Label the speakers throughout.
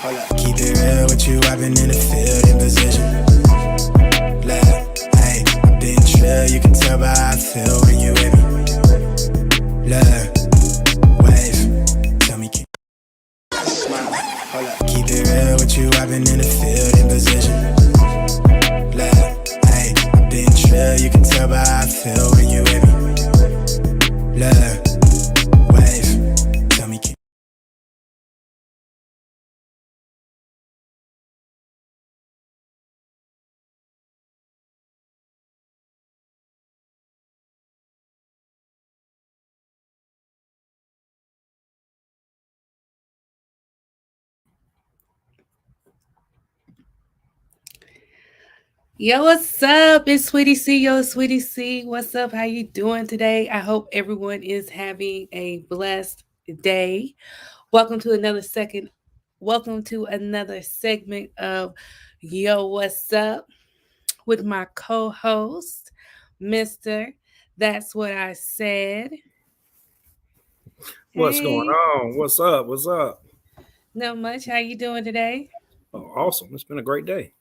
Speaker 1: Hold up. Keep it real with you, I've been in the field in position. Look, hey, I've been trill, you can tell by how I feel when you with me. Look, wave, tell me keep smile. Hold up. Keep it real with you, I've been in the field in position. Look, hey, I've been trill, you can tell by how I feel when you with me. Look, wave, tell me keep.
Speaker 2: Yo, what's up? It's Sweetie C. Yo, Sweetie C. What's up? How you doing today? I hope everyone is having a blessed day. Welcome to another second. Welcome to another segment of Yo, what's up? With my co-host, Mister. That's what I said.
Speaker 3: What's going
Speaker 2: Hey,
Speaker 3: on? What's up? What's up?
Speaker 2: not much. How you doing today?
Speaker 3: Oh, awesome. It's been a great day.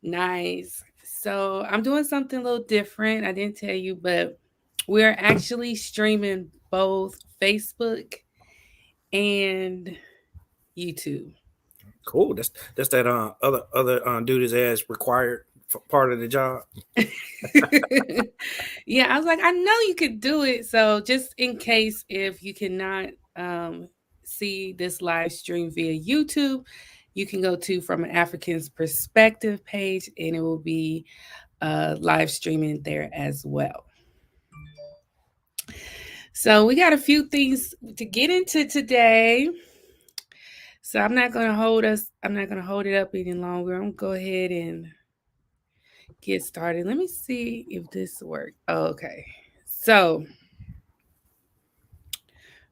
Speaker 2: Nice. So I'm doing something a little different. I didn't tell you, but we're actually streaming both Facebook and YouTube.
Speaker 3: Cool. That's that other dude as required for part of the job.
Speaker 2: Yeah, I was like, I know you could do it. So just in case if you cannot see this live stream via YouTube, you can go to From an African's Perspective page and it will be live streaming there as well. So we got a few things to get into today. So I'm not gonna hold it up any longer. I'm gonna go ahead and get started. Let me see if this works. Oh, okay. So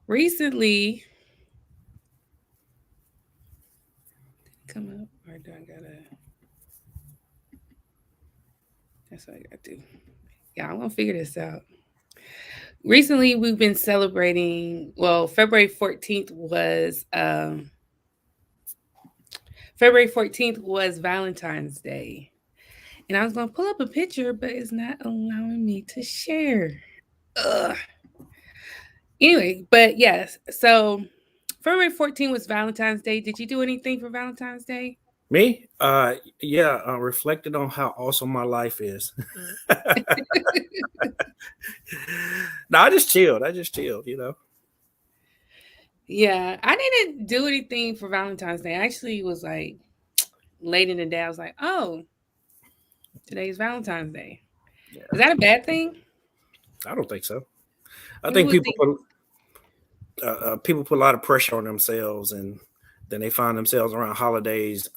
Speaker 2: recently, come up or do I gotta that's what I gotta do. Yeah, I'm gonna figure this out. Recently we've been celebrating, well, February 14th was Valentine's Day. And I was gonna pull up a picture, but it's not allowing me to share. Ugh. Anyway, but yes, so February 14th was Valentine's Day. Did you do anything for Valentine's Day?
Speaker 3: Me? Yeah. Reflected on how awesome my life is. No, I just chilled. I just chilled.
Speaker 2: Yeah, I didn't do anything for Valentine's Day. I actually was like late in the day. I was like, oh, today's Valentine's Day.
Speaker 3: Yeah.
Speaker 2: Is that a bad thing?
Speaker 3: I don't think so. I
Speaker 2: People
Speaker 3: think
Speaker 2: would think,
Speaker 3: people put a lot of pressure on themselves, and then they find themselves around holidays,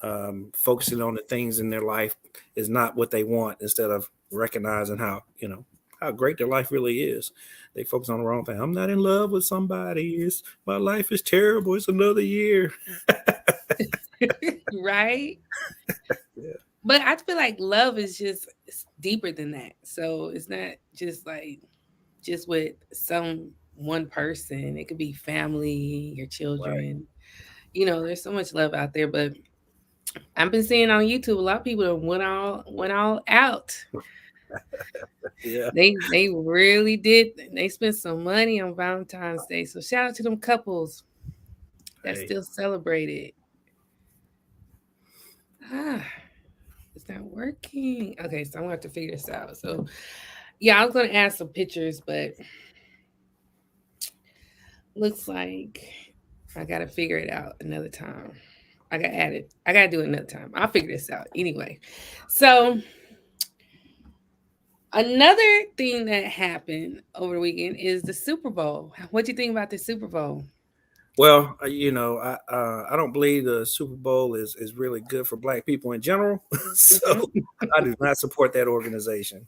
Speaker 3: focusing on the things in their life is not what they want, instead of recognizing how great their life really is. They focus on the wrong thing. I'm not in love with somebody. My life is terrible. It's another year.
Speaker 2: right?
Speaker 3: Yeah.
Speaker 2: But I feel like love is just it's deeper than that. So it's not just like just with some one person. It could be family, your
Speaker 3: Right.
Speaker 2: children. You know, there's so much love out there. But I've been seeing on YouTube a lot of people that went all out.
Speaker 3: Yeah.
Speaker 2: They really did. They spent some money on Valentine's Day. So shout out to them couples that
Speaker 3: Hey.
Speaker 2: still celebrate it. Ah, it's not working. Okay, so I'm gonna have to figure this out. So yeah, I was gonna add some pictures, but looks like I gotta figure it out another time. I gotta add it. I gotta do it another time. I'll figure this out anyway. So another thing that happened over the weekend is the Super Bowl. What do you think about the Super Bowl?
Speaker 3: Well, I don't believe the Super Bowl is really good for Black people in general, so I do not support that organization.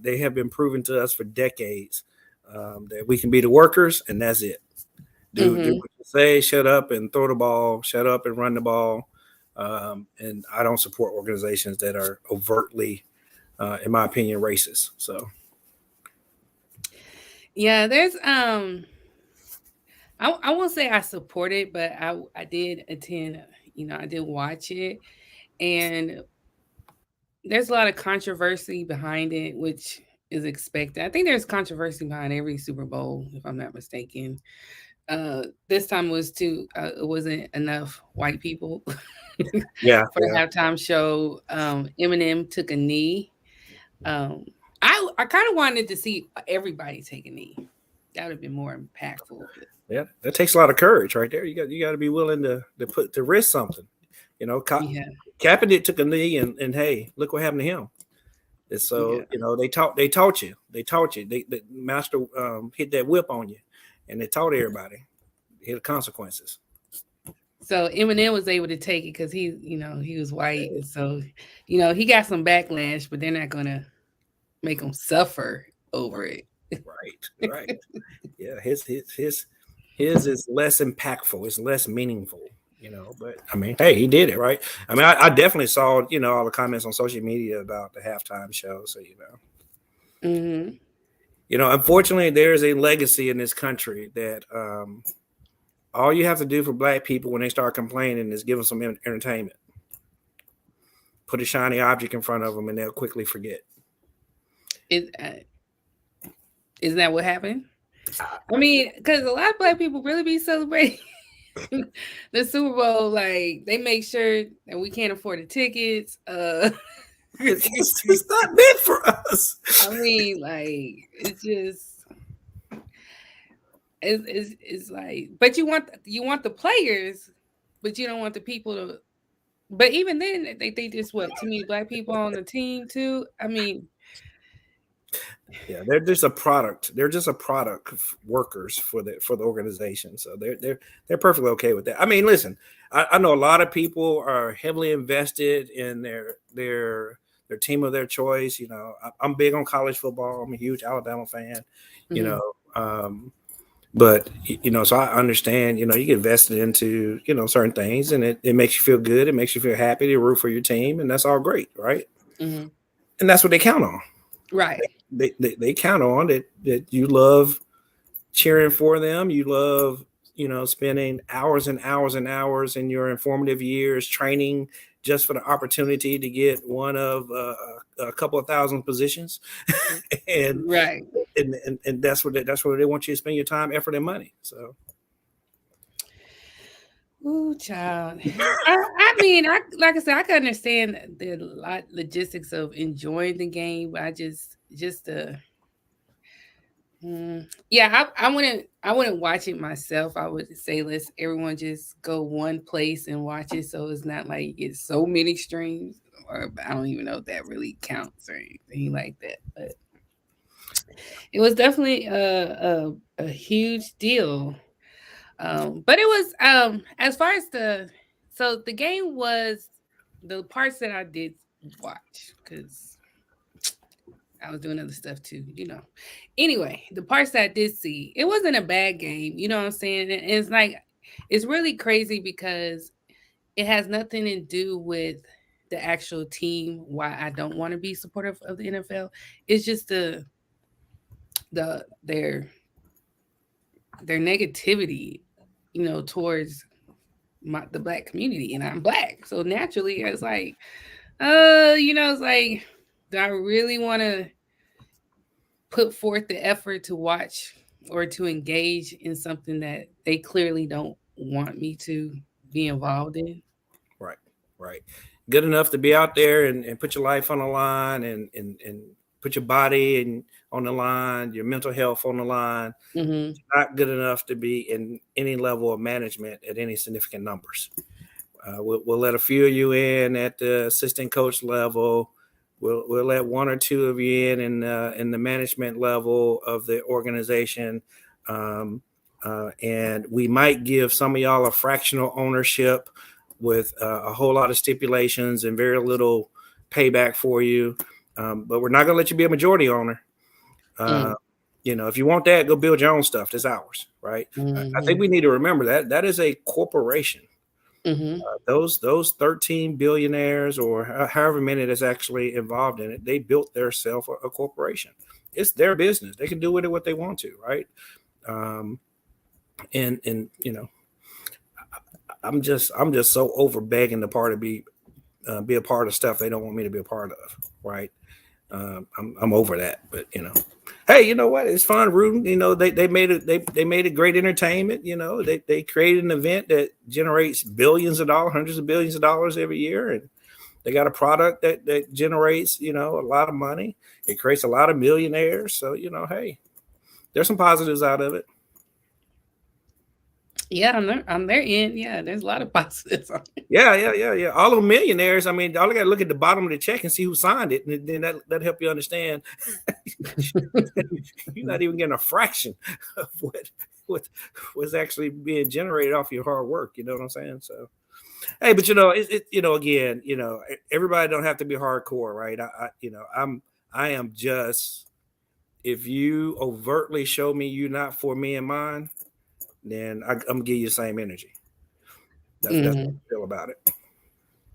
Speaker 3: They have been proven to us for decades, that we can be the workers, and that's it. Do
Speaker 2: Mm-hmm.
Speaker 3: what you say, shut up and throw the ball, shut up and run the ball. And I don't support organizations that are overtly, in my opinion, racist. So
Speaker 2: Yeah, I won't say I support it, but I did attend. I did watch it, and there's a lot of controversy behind it, which is expected. I think there's controversy behind every Super Bowl, if I'm not mistaken. This time was too. It wasn't enough white people
Speaker 3: Yeah,
Speaker 2: for the
Speaker 3: yeah,
Speaker 2: halftime show. Eminem took a knee. Um, I kind of wanted to see everybody take a knee. That would have been more impactful.
Speaker 3: yeah. That takes a lot of courage right there. You got to be willing to risk something. You know,
Speaker 2: Yeah,
Speaker 3: Kaepernick took a knee, and hey, look what happened to him. And
Speaker 2: yeah.
Speaker 3: so they taught you. The master hit that whip on you, and they taught everybody here the consequences.
Speaker 2: So Eminem was able to take it because he was white, and so he got some backlash, but they're not gonna make him suffer over it.
Speaker 3: Right, right. Yeah, his is less impactful. It's less meaningful. But I mean, hey, he did it right. I mean, I definitely saw all the comments on social media about the halftime show. So
Speaker 2: Hmm.
Speaker 3: unfortunately, there is a legacy in this country that all you have to do for black people when they start complaining is give them some entertainment. Put a shiny object in front of them, and they'll quickly forget.
Speaker 2: Is isn't that what happened? I mean, because a lot of black people really be celebrating the Super Bowl. Like they make sure that we can't afford the tickets.
Speaker 3: It's not meant for us.
Speaker 2: I mean, like it's just it's like, but you want the players, but you don't want the people to. But even then, they think there's what too many black people on the team too. I mean,
Speaker 3: Yeah, they're just a product. They're just a product of workers for the organization. So they're perfectly okay with that. I mean, listen, I know a lot of people are heavily invested in their team of their choice. I'm big on college football. I'm a huge Alabama fan. You
Speaker 2: mhm,
Speaker 3: know, but so I understand. You get invested into certain things, and it makes you feel good. It makes you feel happy to root for your team, and that's all great, right?
Speaker 2: mhm.
Speaker 3: And that's what they count on.
Speaker 2: Right.
Speaker 3: They count on that you love cheering for them. You love spending hours and hours and hours in your informative years training just for the opportunity to get one of a couple of thousand positions, and
Speaker 2: Right.
Speaker 3: and that's where they want you to spend your time, effort, and money. So
Speaker 2: Ooh, child. I mean, like I said, I can understand the logistics of enjoying the game, but mm, yeah, I wouldn't watch it myself. I would say let's everyone just go one place and watch it, so it's not like you get so many streams, or I don't even know if that really counts or anything like that. But it was definitely a huge deal. But it was as far as the game was the parts that I did watch because I was doing other stuff too. Anyway, the parts that I did see, it wasn't a bad game. You know what I'm saying? And it's like it's really crazy because it has nothing to do with the actual team. Why I don't want to be supportive of the NFL. It's just the their negativity, towards the black community, and I'm black, so naturally it's like, it's like, do I really want to put forth the effort to watch or to engage in something that they clearly don't want me to be involved in?
Speaker 3: right, right, good enough to be out there and put your life on the line and put your body and on the line, your mental health on the line.
Speaker 2: Hmm.
Speaker 3: Not good enough to be in any level of management at any significant numbers. We'll let a few of you in at the assistant coach level. We'll let one or two of you in the management level of the organization, and we might give some of y'all a fractional ownership with a whole lot of stipulations and very little payback for you. But we're not going to let you be a majority owner. Uh, if you want that, go build your own stuff. That's ours, right? I think
Speaker 2: Hmm.
Speaker 3: we need to remember that is a corporation.
Speaker 2: Hmm.
Speaker 3: Those 13 billionaires or however many that's actually involved in it, they built their self a corporation. It's their business. They can do with it what they want to, right? Um, and I'm just so over begging the part to be a part of stuff they don't want me to be a part of, right? I'm over that, but hey, you know what? It's fun rooting. They made it. They made it great entertainment. They created an event that generates billions of dollars, hundreds of billions of dollars every year, and they got a product that generates a lot of money. It creates a lot of millionaires. So hey, there's some positives out of it.
Speaker 2: Yeah, on their end, yeah, there's a lot of positives on it.
Speaker 3: Yeah. All of millionaires. I mean, all I got to look at the bottom of the check and see who signed it, and then that help you understand. You're not even getting a fraction of what was actually being generated off your hard work. You know what I'm saying? So, hey, but again, everybody don't have to be hardcore, right? I am just, if you overtly show me you're not for me and mine, then I'm gonna give you the same energy. That's how I feel about it.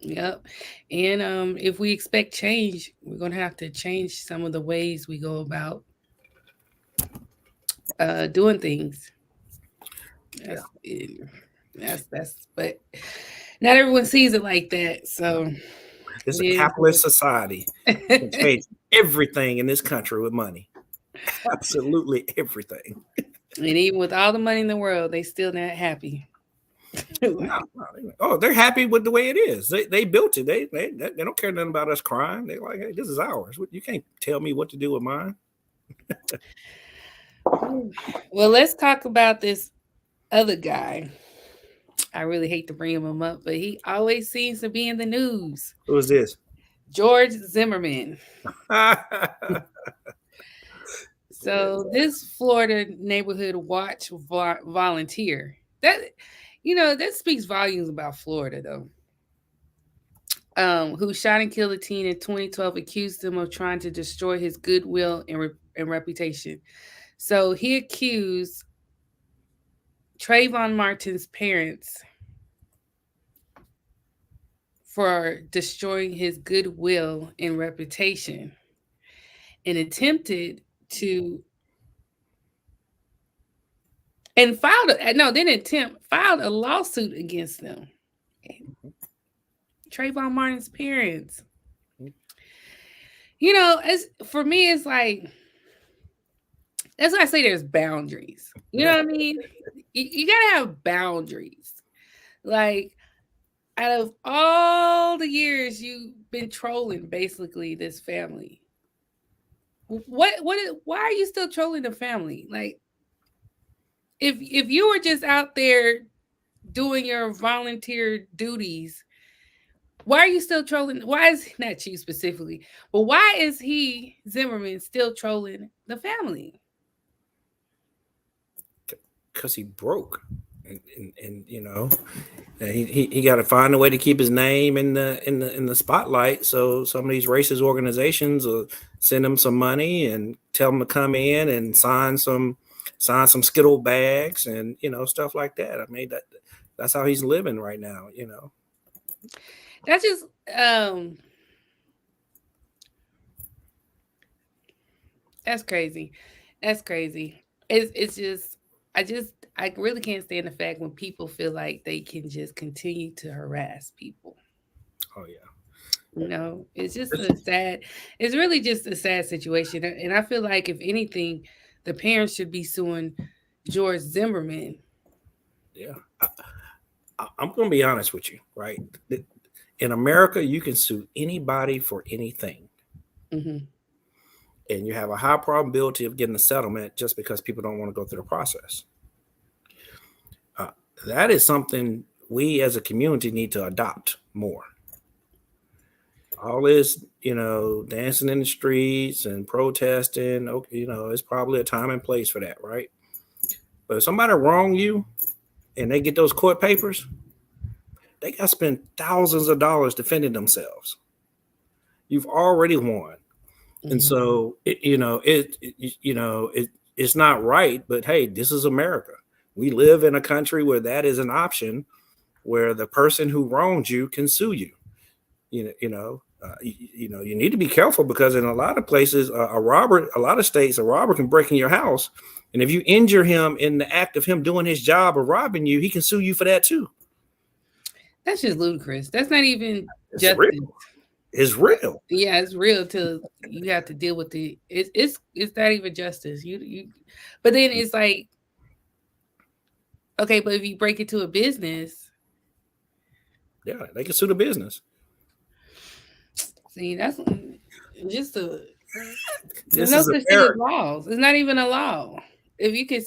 Speaker 2: Yep. And if we expect change, we're gonna have to change some of the ways we go about doing things. That's it. That's but not everyone sees it like that. So
Speaker 3: It's a
Speaker 2: it is.
Speaker 3: capitalist society. You can change everything in this country with money. Absolutely everything.
Speaker 2: And even with all the money in the world, they still not happy.
Speaker 3: Oh, they're happy with the way it is. They built it. They don't care nothing about us crying. They're like, hey, this is ours. You can't tell me what to do with mine.
Speaker 2: Well, let's talk about this other guy. I really hate to bring him up, but he always seems to be in the news.
Speaker 3: Who is this?
Speaker 2: George Zimmerman. So this Florida neighborhood watch volunteer, that speaks volumes about Florida, though. Who shot and killed a teen in 2012, accused him of trying to destroy his goodwill and reputation. So he accused Trayvon Martin's parents for destroying his goodwill and reputation, and attempted to and filed a lawsuit against them. Trayvon Martin's parents. As for me, it's like, that's why I say there's boundaries. You know what I mean? You gotta have boundaries. Like, out of all the years you've been trolling basically this family, why are you still trolling the family? Like, if you were just out there doing your volunteer duties, why are you still trolling? Why is not you specifically, but why is he, Zimmerman, still trolling the family?
Speaker 3: Because he broke, and he got to find a way to keep his name in the spotlight. So some of these racist organizations will send him some money and tell him to come in and sign some Skittle bags and stuff like that. I mean, that's how he's living right now.
Speaker 2: That's just that's crazy. That's crazy. It's just I really can't stand the fact when people feel like they can just continue to harass people.
Speaker 3: Oh yeah.
Speaker 2: It's just it's really just a sad situation. And I feel like, if anything, the parents should be suing George Zimmerman.
Speaker 3: Yeah. I'm going to be honest with you, right? In America, you can sue anybody for anything.
Speaker 2: Mm-hmm.
Speaker 3: And you have a high probability of getting a settlement just because people don't want to go through the process. That is something we as a community need to adopt more. All this, dancing in the streets and protesting, okay, it's probably a time and place for that, right? But if somebody wrong you and they get those court papers, they got to spend thousands of dollars defending themselves. You've already won. Mm-hmm. And so, it's not right, but hey, this is America. We live in a country where that is an option, where the person who wronged you can sue you. you need to be careful because in a lot of places, a lot of states, a robber can break in your house, and if you injure him in the act of him doing his job of robbing you, he can sue you for that too.
Speaker 2: That's just ludicrous. That's not even
Speaker 3: It's
Speaker 2: justice.
Speaker 3: real. It's real.
Speaker 2: Yeah, it's real till you have to deal with it's not even justice. But then it's like, okay, but if you break into a business,
Speaker 3: Yeah, they can sue the business.
Speaker 2: see, that's just a there's
Speaker 3: This
Speaker 2: no
Speaker 3: is
Speaker 2: such thing as
Speaker 3: America.
Speaker 2: laws. It's not even a law. If you can,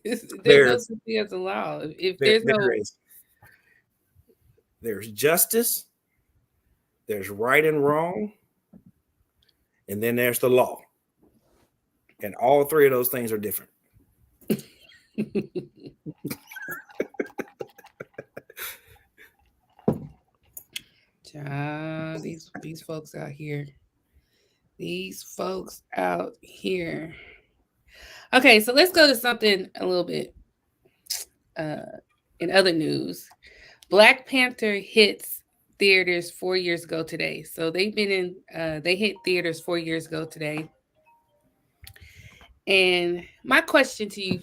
Speaker 2: there's no
Speaker 3: There's
Speaker 2: such thing as a law. If
Speaker 3: there
Speaker 2: there's no,
Speaker 3: there is there's justice, there's right and wrong, and then there's the law. And all three of those things are different.
Speaker 2: these folks out here, these folks out here. Okay, so let's go to something a little bit uh, in other news. Black Panther hits theaters 4 years ago today. So they've been in, they hit theaters 4 years ago today. And my question to you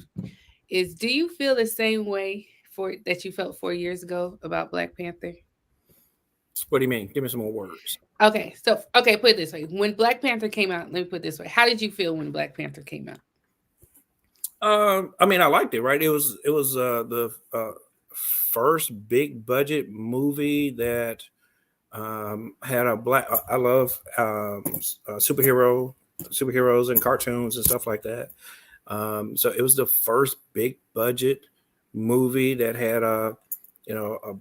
Speaker 2: is, do you feel the same way for that you felt 4 years ago about Black Panther?
Speaker 3: What do you mean? Give me some more words.
Speaker 2: Okay, so okay, put it this way: when Black Panther came out, let me put it this way: how did you feel when Black Panther came out?
Speaker 3: I mean, I liked it. Right? It was the first big budget movie that had a black. I love superheroes and cartoons and stuff like that. So it was the first big budget movie that had a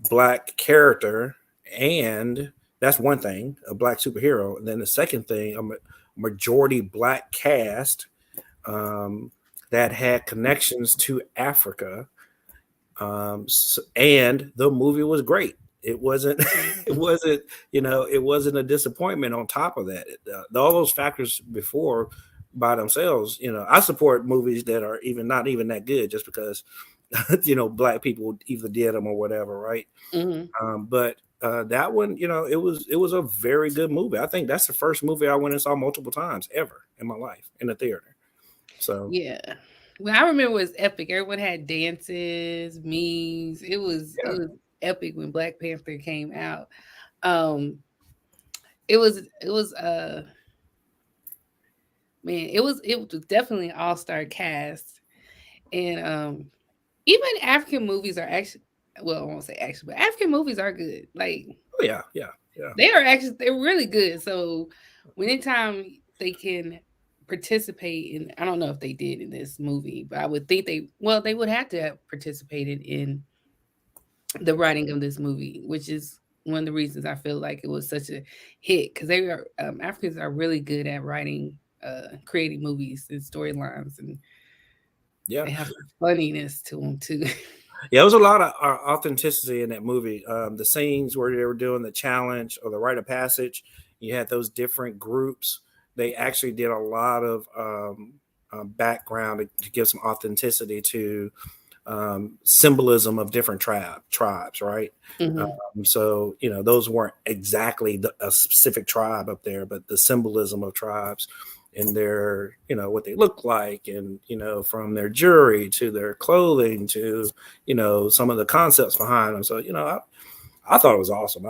Speaker 3: black character, and that's one thing, a black superhero. And then the second thing, a majority black cast that had connections to Africa. And the movie was great. It wasn't, it wasn't a disappointment on top of that. All those factors before by themselves, I support movies that are even not even that good just because, black people either did them or whatever. Right. But that one, it was a very good movie. I think that's the first movie I went and saw multiple times ever in my life in the theater. So
Speaker 2: yeah. Well, I remember it was epic. Everyone had dances, memes. It was epic when Black Panther came out. Um, it was man, it was definitely an all-star cast. And even African movies are actually, well, I won't say actually, but African movies are good. Like
Speaker 3: oh, yeah, yeah, yeah.
Speaker 2: they're really good. So anytime they can participate in, I don't know if they did in this movie, but I would think they would have to have participated in the writing of this movie, which is one of the reasons I feel like it was such a hit, because they are Africans are really good at writing, creating movies and storylines, and
Speaker 3: Yeah.
Speaker 2: they have funniness to them too.
Speaker 3: Yeah, there was a lot of authenticity in that movie. The scenes where they were doing the challenge or the rite of passage, you had those different groups. They actually did a lot of background to give some authenticity to symbolism of different tribes, right? So those weren't exactly a specific tribe up there, but the symbolism of tribes and their what they look like, and from their jewelry to their clothing to some of the concepts behind them. So I thought it was awesome.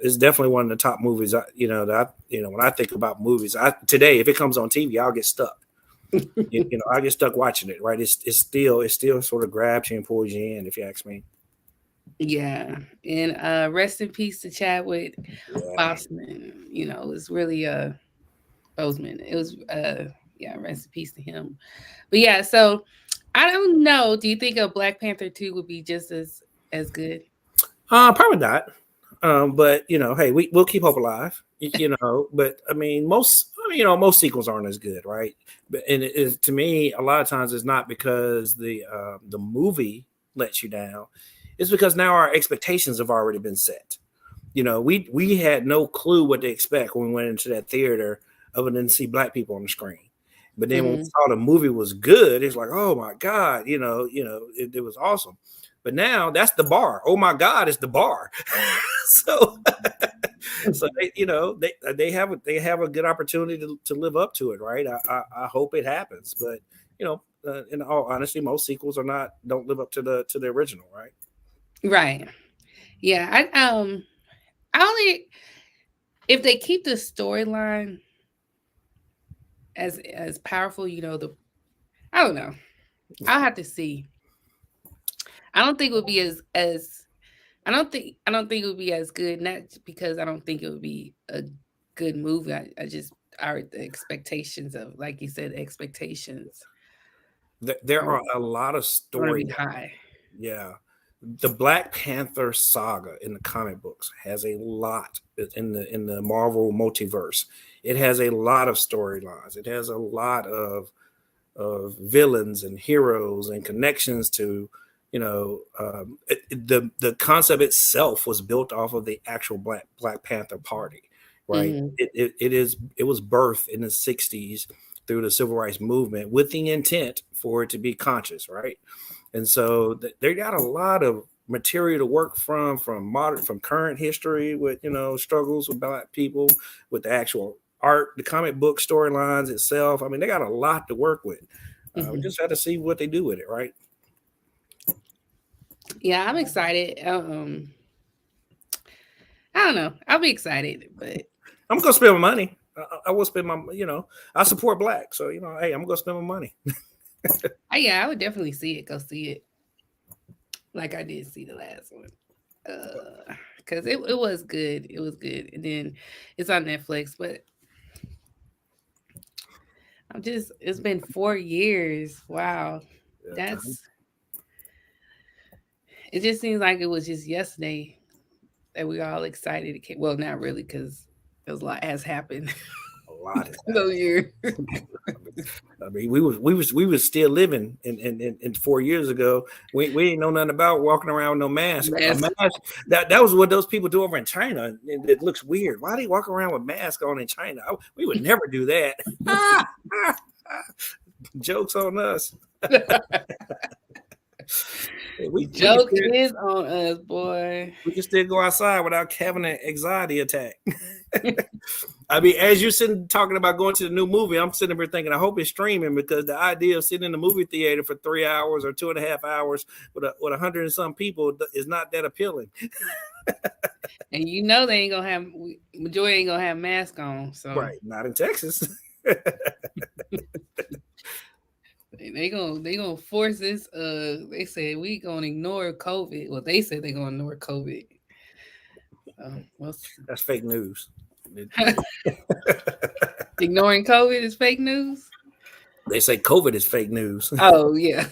Speaker 3: It's definitely one of the top movies. When I think about movies, today if it comes on TV, I'll get stuck. I get stuck watching it. Right? It still sort of grabs you and pulls you in, if you ask me.
Speaker 2: Yeah, and rest in peace to Chadwick Boseman. It's really Boseman. It was yeah, rest in peace to him. But yeah, so I don't know. Do you think a Black Panther 2 would be just as good?
Speaker 3: Probably not. But hey, we'll keep hope alive. But I mean, most sequels aren't as good, right? But and it is, to me, a lot of times it's not because the movie lets you down. It's because now our expectations have already been set. We had no clue what to expect when we went into that theater other than to see black people on the screen. But then when we saw the movie was good, it's like, oh my God, it was awesome. But now that's the bar. Oh my God, it's the bar. so so they have a good opportunity to live up to it, right? I hope it happens, but in all honesty, most sequels are not don't live up to the original, right?
Speaker 2: Right. Yeah. I only if they keep the storyline as powerful, the I don't know. I'll have to see. I don't think it would be as I don't think it would be as good. Not because I don't think it would be a good movie. I just our the expectations of, like you said, expectations
Speaker 3: There
Speaker 2: are
Speaker 3: are a lot of
Speaker 2: going to
Speaker 3: story.
Speaker 2: be high.
Speaker 3: Yeah, the Black Panther saga in the comic books has a lot in the Marvel multiverse. It has a lot of storylines. It has a lot of villains and heroes and connections to the concept itself was built off of the actual Black Panther Party, right?
Speaker 2: Hmm.
Speaker 3: It was birthed in the 60s through the civil rights movement with the intent for it to be conscious, right? And so they got a lot of material to work from current history with struggles with black people, with the actual art, the comic book storylines itself. I mean, they got a lot to work with. We
Speaker 2: Hmm.
Speaker 3: just had to see what they do with it, right?
Speaker 2: Yeah, I'm excited. I don't know. I'll be excited, but
Speaker 3: I'm gonna spend my money. I will spend I support black, so hey, I'm gonna spend my money.
Speaker 2: yeah, I would definitely see it. Go see it, like I did see the last one. Because it was good. It was good, and then it's on Netflix. But it's been 4 years. Wow,
Speaker 3: Yeah, time.
Speaker 2: that's it. Just seems like it was just yesterday that we all excited. Well, not really, because a lot has happened
Speaker 3: A lot has
Speaker 2: those
Speaker 3: happened.
Speaker 2: years.
Speaker 3: I mean, we was still living in 4 years ago. We ain't know nothing about walking around with no mask. A
Speaker 2: Yes.
Speaker 3: mask that was what those people do over in China. It looks weird. Why do they walk around with masks on in China? We would never do that. Jokes on us. We can
Speaker 2: Joke
Speaker 3: still,
Speaker 2: is on us, boy.
Speaker 3: we can still go outside without having an anxiety attack. I mean, as you're sitting talking about going to the new movie, I'm sitting here thinking, I hope it's streaming, because the idea of sitting in the movie theater for 3 hours or 2.5 hours with 100 and some people is not that appealing.
Speaker 2: And they ain't gonna have majority ain't gonna have mask on, so
Speaker 3: Right? Not in Texas.
Speaker 2: they gonna force this. They said we gonna ignore COVID. Well, they said they gonna ignore COVID. Well,
Speaker 3: That's fake news.
Speaker 2: ignoring COVID is fake news.
Speaker 3: They say COVID is fake news.
Speaker 2: Oh yeah.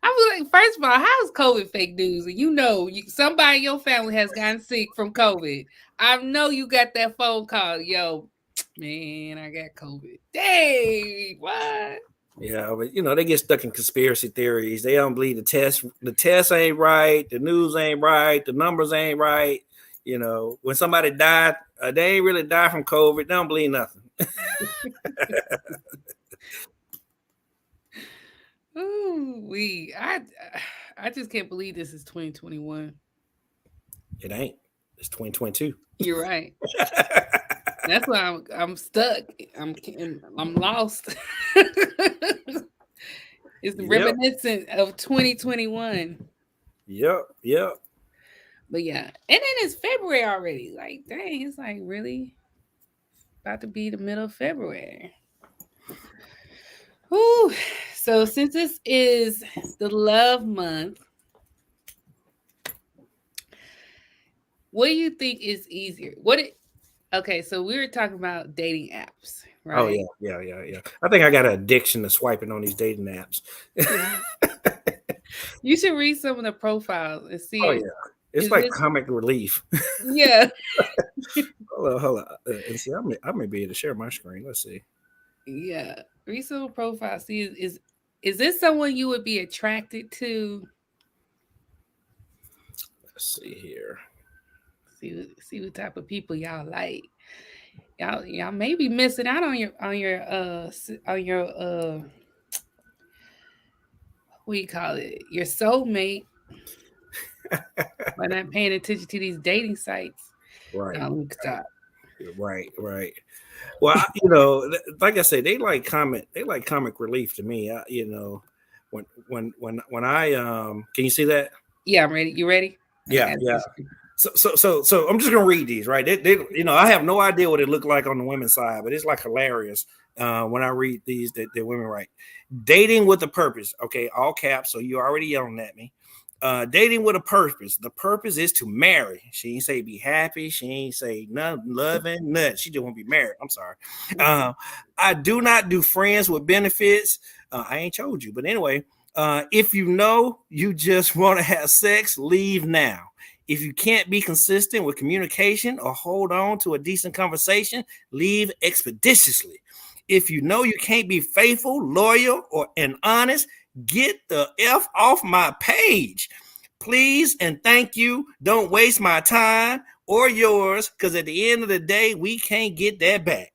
Speaker 2: I was like, first of all, how is COVID fake news? And somebody in your family has gotten sick from COVID. I know you got that phone call. Yo, man, I got COVID. Dang, what?
Speaker 3: Yeah, but they get stuck in conspiracy theories. They don't believe the test ain't right, the news ain't right, the numbers ain't right. When somebody died, they ain't really die from COVID. They don't believe nothing.
Speaker 2: Ooh, I just can't believe this is 2021.
Speaker 3: It ain't. It's 2022.
Speaker 2: You're right. That's why I'm stuck. I'm lost. It's
Speaker 3: Yep.
Speaker 2: reminiscent of 2021.
Speaker 3: Yep.
Speaker 2: But yeah, and then it's February already. Like, dang, it's like really about to be the middle of February. Whew. So since this is the love month, what do you think is easier? Okay, so we were talking about dating apps,
Speaker 3: Oh
Speaker 2: right?
Speaker 3: yeah. I think I got an addiction to swiping on these dating apps.
Speaker 2: You should read some of the profiles and see.
Speaker 3: Oh yeah. It's
Speaker 2: Is
Speaker 3: like
Speaker 2: this
Speaker 3: comic relief.
Speaker 2: yeah.
Speaker 3: Hold on. And see, I may be able to share my screen. Let's see.
Speaker 2: Yeah. Read some of the profiles. See, is this someone you would be attracted to?
Speaker 3: Let's see here.
Speaker 2: See what type of people y'all like. Y'all may be missing out on your what do you call it? Your soulmate. By not paying attention to these dating sites.
Speaker 3: Right,
Speaker 2: No, let me stop.
Speaker 3: right. Well, you know, like I said, they like comic relief to me. You know, when I can you see that?
Speaker 2: Yeah, I'm ready. You ready? I
Speaker 3: Yeah,
Speaker 2: got
Speaker 3: yeah.
Speaker 2: this.
Speaker 3: So I'm just gonna read these, right? You know, I have no idea what it looked like on the women's side, but it's like hilarious when I read these that women write. Dating with a purpose, okay, all caps. So you already yelling at me. Dating with a purpose. The purpose is to marry. She ain't say be happy. She ain't say nothing, loving, nothing. She just want to be married. I'm sorry. I do not do friends with benefits. I ain't told you, but anyway, if you know you just want to have sex, leave now. If you can't be consistent with communication or hold on to a decent conversation, leave expeditiously. If you know you can't be faithful, loyal, or and honest, get the F off my page. Please and thank you. Don't waste my time or yours, because at the end of the day, we can't get that back.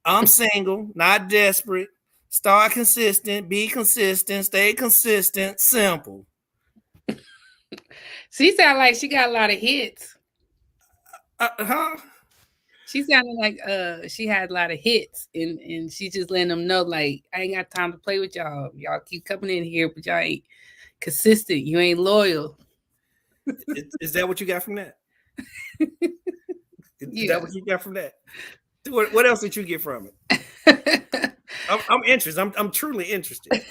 Speaker 3: I'm single, not desperate. Start consistent, be consistent, stay consistent, simple.
Speaker 2: She sound like she got a lot of hits.
Speaker 3: Huh?
Speaker 2: She sounded like she had a lot of hits, and she just letting them know like I ain't got time to play with y'all. Y'all keep coming in here, but y'all ain't consistent. You ain't loyal.
Speaker 3: Is that what you got from that? Is
Speaker 2: Yeah.
Speaker 3: that what you got from that? What else did you get from it? I'm interested. I'm truly interested.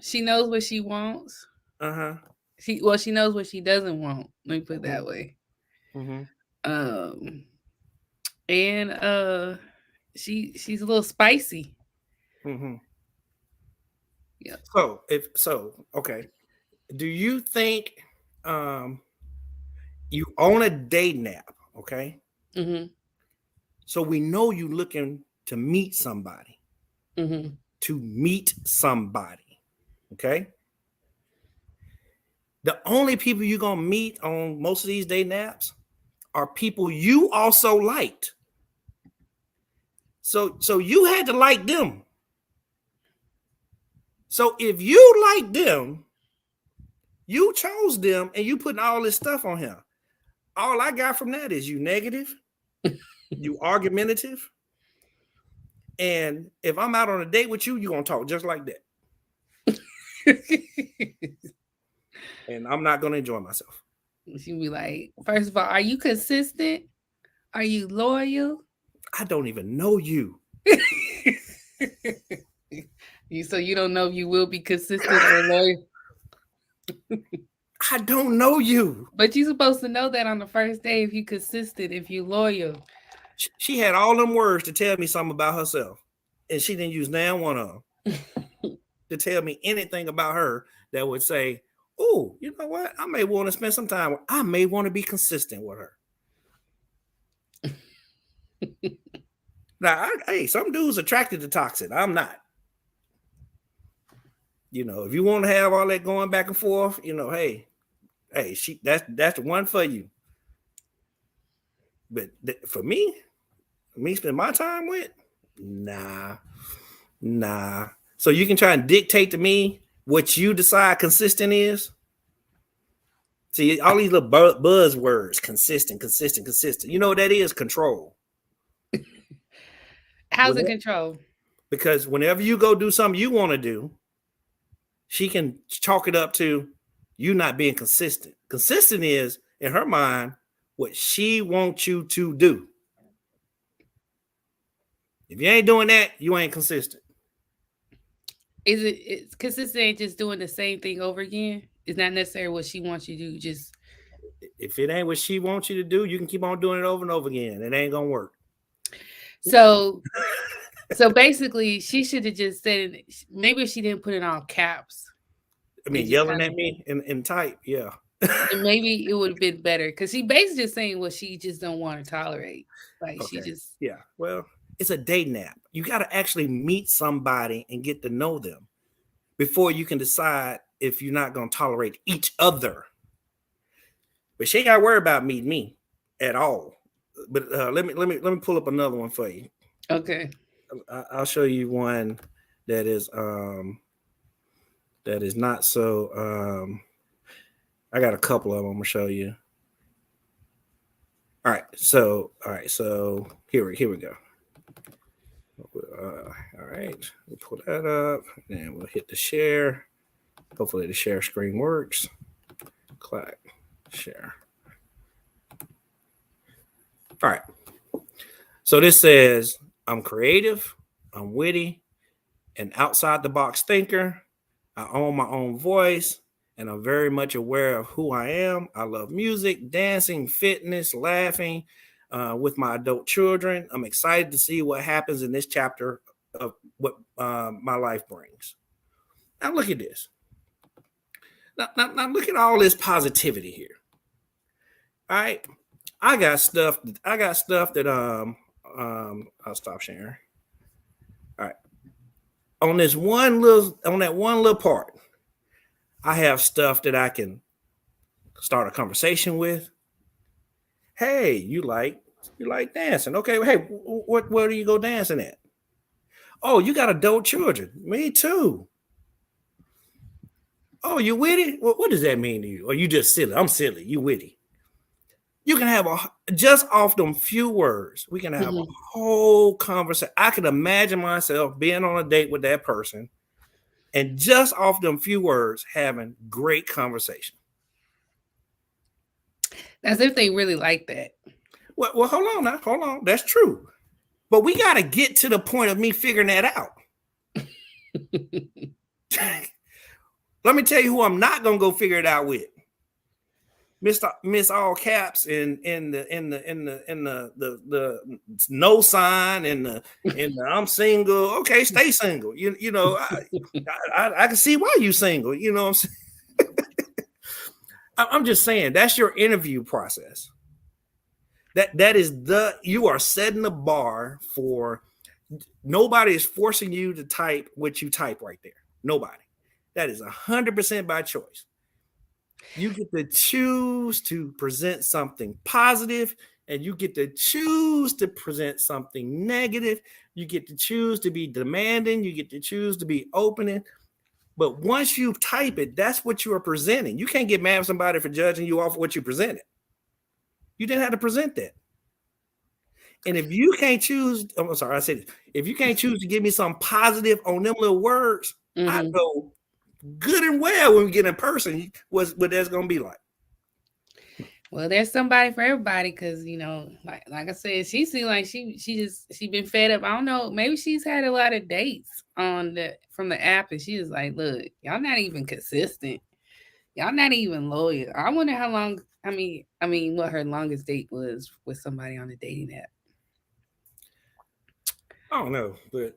Speaker 2: She knows what she wants.
Speaker 3: Uh-huh.
Speaker 2: She knows what she doesn't want. Let me put it that way.
Speaker 3: Mm-hmm.
Speaker 2: Um, and she's a little spicy.
Speaker 3: Mm-hmm.
Speaker 2: Yeah.
Speaker 3: Okay. Do you think um you own a dating app? Okay.
Speaker 2: Mm-hmm.
Speaker 3: So we know you looking to meet somebody.
Speaker 2: Mm-hmm.
Speaker 3: To meet somebody. Okay. The only people you're gonna meet on most of these dating apps are people you also liked. So you had to like them. So if you like them, you chose them and you putting all this stuff on him. All I got from that is you negative, you argumentative, and if I'm out on a date with you, you're gonna talk just like that. And I'm not gonna enjoy myself.
Speaker 2: She'd be like, first of all, are you consistent? Are you loyal?
Speaker 3: I don't even know you.
Speaker 2: So you don't know if you will be consistent or loyal.
Speaker 3: I don't know you.
Speaker 2: But you're supposed to know that on the first day if you consistent, if you loyal.
Speaker 3: She had all them words to tell me something about herself, and she didn't use now one of them to tell me anything about her that would say, "Oh, you know what? I may want to spend some time with. I may want to be consistent with her." Now, hey, some dudes attracted to toxic. I'm not. You know, if you want to have all that going back and forth, you know, hey, that's the one for you. But for me spend my time with, nah. So you can try and dictate to me what you decide consistent is. See, all these little buzzwords, consistent. You know what that is? Control.
Speaker 2: How's it control?
Speaker 3: Because whenever you go do something you want to do, she can chalk it up to you not being consistent. Consistent is, in her mind, what she wants you to do. If you ain't doing that, you ain't consistent.
Speaker 2: It's consistent ain't just doing the same thing over again? It's not necessarily what she wants you to do, just
Speaker 3: if it ain't what she wants you to do, you can keep on doing it over and over again. It ain't gonna work.
Speaker 2: So basically she should have just said, maybe she didn't put in all caps.
Speaker 3: I mean, yelling at me in type, yeah.
Speaker 2: And maybe it would have been better because she basically just saying what she just don't want to tolerate. Like
Speaker 3: okay.
Speaker 2: she just
Speaker 3: yeah. Well, it's a dating app. You got to actually meet somebody and get to know them before you can decide if you're not going to tolerate each other. But she ain't got to worry about meeting me at all. But let me pull up another one for you.
Speaker 2: Okay.
Speaker 3: I'll show you one that is that is not so. I got a couple of them. I'm gonna show you. All right. So here we go. All right, we'll pull that up, and we'll hit the share. Hopefully, the share screen works. Click share. All right. So this says I'm creative, I'm witty, an outside the box thinker. I own my own voice, and I'm very much aware of who I am. I love music, dancing, fitness, laughing with my adult children. I'm excited to see what happens in this chapter of what my life brings. Now look at this. Now look at all this positivity here. All right. I got stuff that I'll stop sharing. All right. On that one little part, I have stuff that I can start a conversation with. Hey, you like dancing? Okay, well, hey, where do you go dancing at? Oh, you got adult children. Me too. Oh, you witty? What does that mean to you? Or you just silly? I'm silly. You witty? You can have just off them few words, we can have a whole conversation. I can imagine myself being on a date with that person and just off them few words having great conversation.
Speaker 2: As if they really like that.
Speaker 3: Well, hold on. That's true. But we got to get to the point of me figuring that out. Let me tell you who I'm not going to go figure it out with. Miss all caps in the no sign and the I'm single. Okay, stay single. You know, I can see why you single. You know what I'm saying? I'm just saying that's your interview process. That is you are setting the bar for nobody is forcing you to type what you type right there. Nobody. That is 100% by choice. You get to choose to present something positive, and you get to choose to present something negative. You get to choose to be demanding. You get to choose to be opening. But once you type it, that's what you are presenting. You can't get mad at somebody for judging you off of what you presented. You didn't have to present that. And if you can't choose, I'm sorry, I said it. If you can't choose to give me some positive on them little words, I know good and well when we get in person what that's gonna be like.
Speaker 2: Well, there's somebody for everybody, because you know, like I said, she seemed like she been fed up. I don't know, maybe she's had a lot of dates from the app, and she was like, look, y'all not even consistent, y'all not even loyal. I wonder how long. I mean, what her longest date was with somebody on the dating app.
Speaker 3: I don't know, but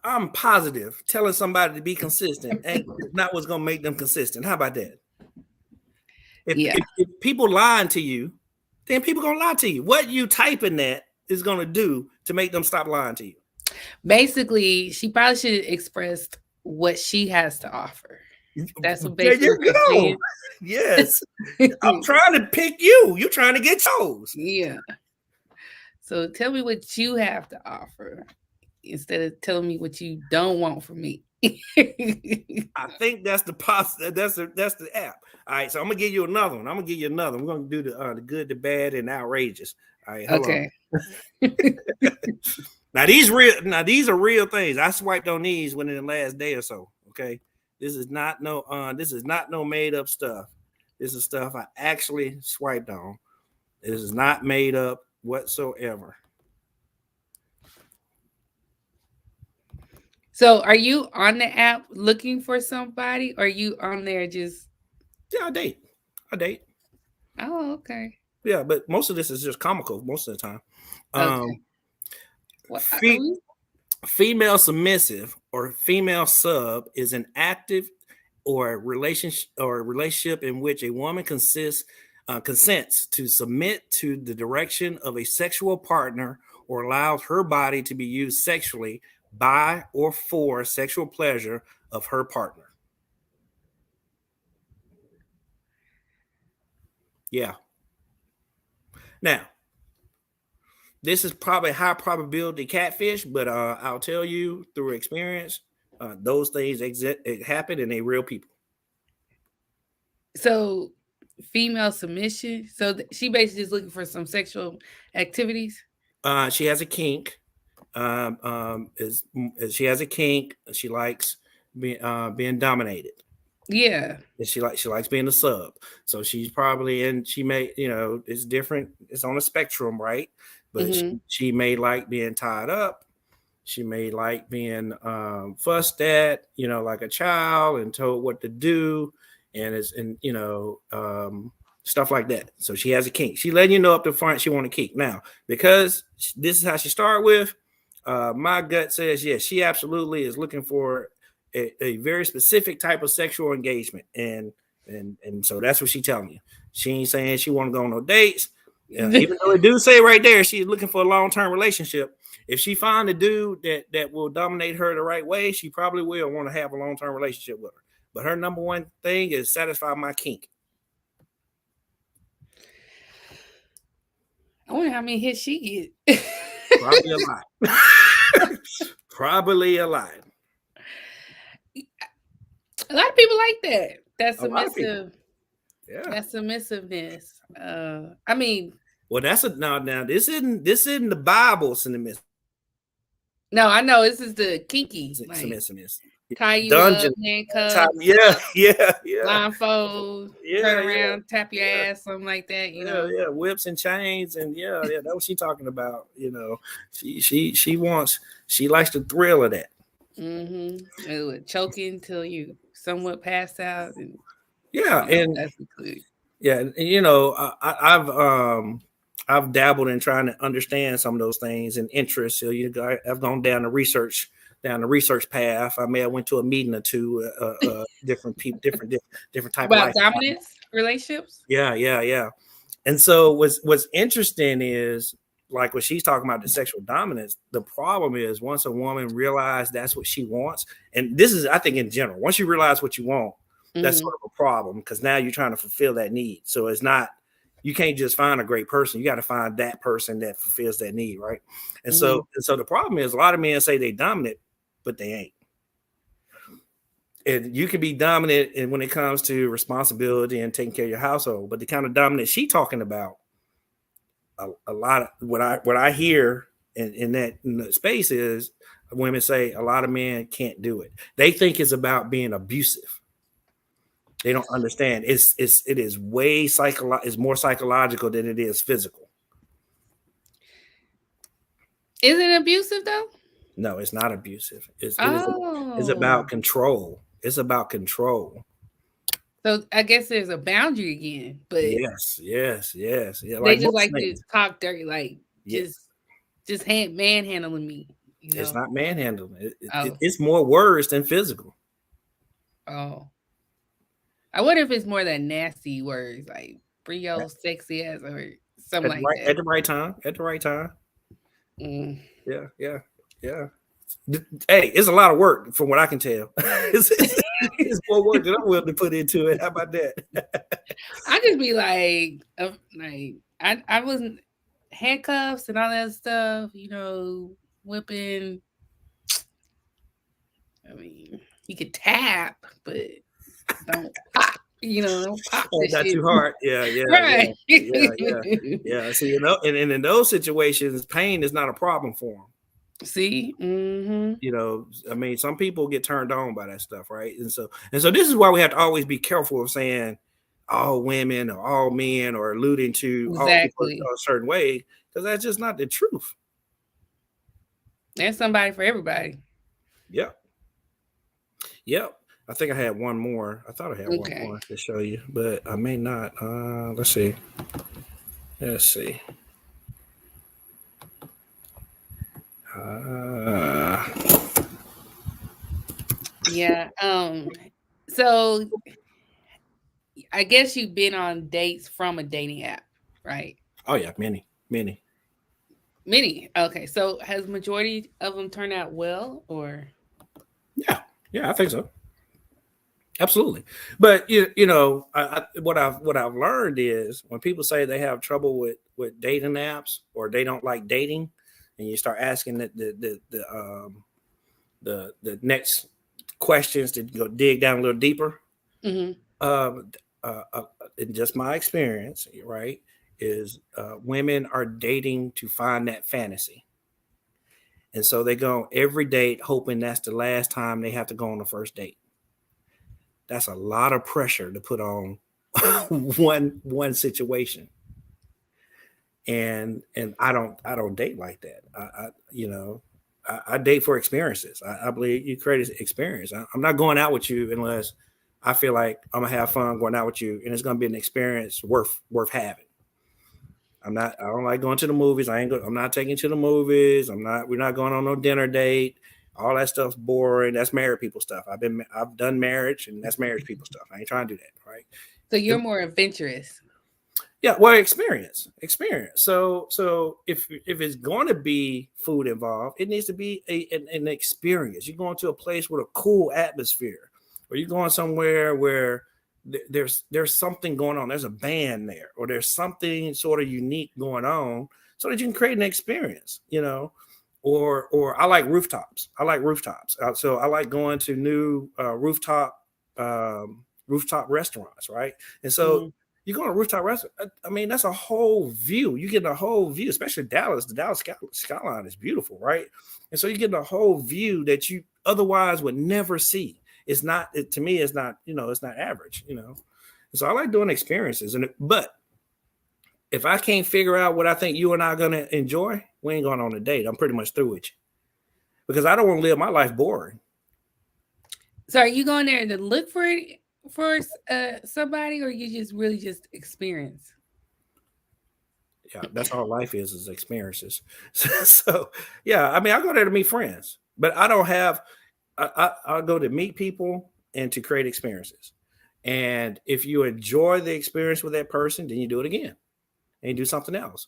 Speaker 3: I'm positive telling somebody to be consistent ain't not what's gonna make them consistent. How about that? If people lying to you, then people gonna lie to you. What you typing that is gonna do to make them stop lying to you.
Speaker 2: Basically, she probably should have expressed what she has to offer. That's what basically.
Speaker 3: There you go. Yes, I'm trying to pick you. You're trying to get chose.
Speaker 2: Yeah. So tell me what you have to offer instead of telling me what you don't want from me.
Speaker 3: I think that's the that's the app. All right, so I'm gonna give you another one. We're gonna do the good, the bad, and outrageous. All right, hold on. Now these are real things. I swiped on these within the last day or so. Okay, this is not no made up stuff. This is stuff I actually swiped on. This is not made up whatsoever.
Speaker 2: So are you on the app looking for somebody, or are you on there just?
Speaker 3: Yeah, I date.
Speaker 2: Oh, okay.
Speaker 3: Yeah, but most of this is just comical most of the time.
Speaker 2: Okay.
Speaker 3: Female submissive or female sub is an active or relationship in which a woman consents to submit to the direction of a sexual partner or allows her body to be used sexually by or for sexual pleasure of her partner. Yeah. Now, this is probably high probability catfish, but I'll tell you through experience, Those things exist, it happen, and they real people.
Speaker 2: So female submission. So she basically just looking for some sexual activities.
Speaker 3: She has a kink. Is she has a kink? She likes being dominated.
Speaker 2: Yeah.
Speaker 3: And she likes being a sub. So she's probably in. She may, it's different. It's on a spectrum, right? But
Speaker 2: Mm-hmm.
Speaker 3: she may like being tied up. She may like being fussed at, like a child, and told what to do, and stuff like that. So she has a kink. She letting you know up the front she want a kink. Now, because this is how she started with, my gut says yes, she absolutely is looking for a very specific type of sexual engagement, and so that's what she's telling you. She ain't saying she want to go on no dates, even though it do say right there she's looking for a long-term relationship. If she find a dude that will dominate her the right way, she probably will want to have a long-term relationship with her. But her number one thing is satisfy my kink.
Speaker 2: I wonder how many hits she get.
Speaker 3: Probably a lot. Probably a lot.
Speaker 2: A lot of people like that. That's
Speaker 3: A lot of people.
Speaker 2: submissive.
Speaker 3: Yeah.
Speaker 2: That's submissiveness. I mean,
Speaker 3: well, that's a now. This isn't the Bible submissive.
Speaker 2: No, I know this is the kinky
Speaker 3: submissiveness.
Speaker 2: Tie you
Speaker 3: Dungeon.
Speaker 2: up, handcuffs,
Speaker 3: yeah,
Speaker 2: blindfold, turn around, tap your ass, something like that. You know,
Speaker 3: whips and chains, and that's what she's talking about. She likes the thrill of that.
Speaker 2: Mm-hmm. Choking till you somewhat pass out, and
Speaker 3: that's included. Yeah, and I've dabbled in trying to understand some of those things and interests. So I've gone down the research path. I may have went to a meeting or two, different people, different type
Speaker 2: about
Speaker 3: of
Speaker 2: dominance relationships.
Speaker 3: Yeah. And so what's interesting is, like what she's talking about, the sexual dominance. The problem is once a woman realizes that's what she wants, and this is, I think, in general, once you realize what you want, that's sort of a problem, because now you're trying to fulfill that need. So it's not, you can't just find a great person. You got to find that person that fulfills that need, right? And so the problem is a lot of men say they dominant, but they ain't. And you can be dominant and when it comes to responsibility and taking care of your household, but the kind of dominance she's talking about, a lot of what I hear in the space is women say a lot of men can't do it. They think it's about being abusive. They don't understand. It is way it's more psychological than it is physical.
Speaker 2: Is it abusive though?
Speaker 3: No, it's not abusive. It's about control. It's about control.
Speaker 2: So I guess there's a boundary again, but
Speaker 3: yes. Yeah,
Speaker 2: they just like to talk dirty, like just manhandling me.
Speaker 3: It's not manhandling. It's more words than physical.
Speaker 2: Oh, I wonder if it's more than nasty words like "brio," "sexy ass," or something like that.
Speaker 3: At the right time. At the right time.
Speaker 2: Mm.
Speaker 3: Yeah. Hey, it's a lot of work from what I can tell. It's more work than I'm willing to put into it. How about that?
Speaker 2: I just be like I wasn't handcuffs and all that stuff, whipping. I mean, you could tap, but don't pop. Don't pop.
Speaker 3: Not too hard. Yeah.
Speaker 2: Right.
Speaker 3: Yeah. So and in those situations, pain is not a problem for them.
Speaker 2: See,
Speaker 3: I mean, some people get turned on by that stuff, right? And so this is why we have to always be careful of saying all women or all men or alluding to all people a certain way, because that's just not the truth.
Speaker 2: There's somebody for everybody.
Speaker 3: Yep. I think I had one more. I thought I had one more to show you, but I may not. Let's see.
Speaker 2: Yeah. So I guess you've been on dates from a dating app, right?
Speaker 3: Oh yeah, many.
Speaker 2: Okay, so has majority of them turned out well, or?
Speaker 3: Yeah, I think so. Absolutely. But what I've learned is when people say they have trouble with dating apps or they don't like dating, and you start asking the next questions to go dig down a little deeper.
Speaker 2: Mm-hmm.
Speaker 3: Um, in just my experience, right, is women are dating to find that fantasy. And so they go every date hoping that's the last time they have to go on the first date. That's a lot of pressure to put on one situation. And I don't date like that. I date for experiences. I believe you create an experience. I'm not going out with you unless I feel like I'm gonna have fun going out with you, and it's gonna be an experience worth having. I'm not. I don't like going to the movies. I'm not taking you to the movies. I'm not. We're not going on no dinner date. All that stuff's boring. That's married people stuff. I've done marriage, and that's marriage people stuff. I ain't trying to do that, right?
Speaker 2: So you're more adventurous.
Speaker 3: Yeah, well, experience. So if it's going to be food involved, it needs to be an experience. You're going to a place with a cool atmosphere, or you're going somewhere where there's something going on. There's a band there, or there's something sort of unique going on, so that you can create an experience. Or I like rooftops. So I like going to new rooftop restaurants, right? And so you go to a rooftop restaurant. I mean, that's a whole view. You get a whole view, especially Dallas. The Dallas skyline is beautiful, right? And so you get a whole view that you otherwise would never see. It's not to me. It's not it's not average. And so I like doing experiences. But if I can't figure out what I think you and I are gonna enjoy, we ain't going on a date. I'm pretty much through with you because I don't want to live my life boring.
Speaker 2: So are you going there to look for somebody, or you just really just experience?
Speaker 3: Yeah, that's all life is experiences. So yeah, I mean, I go there to meet friends, but I don't have. I go to meet people and to create experiences. And if you enjoy the experience with that person, then you do it again and you do something else.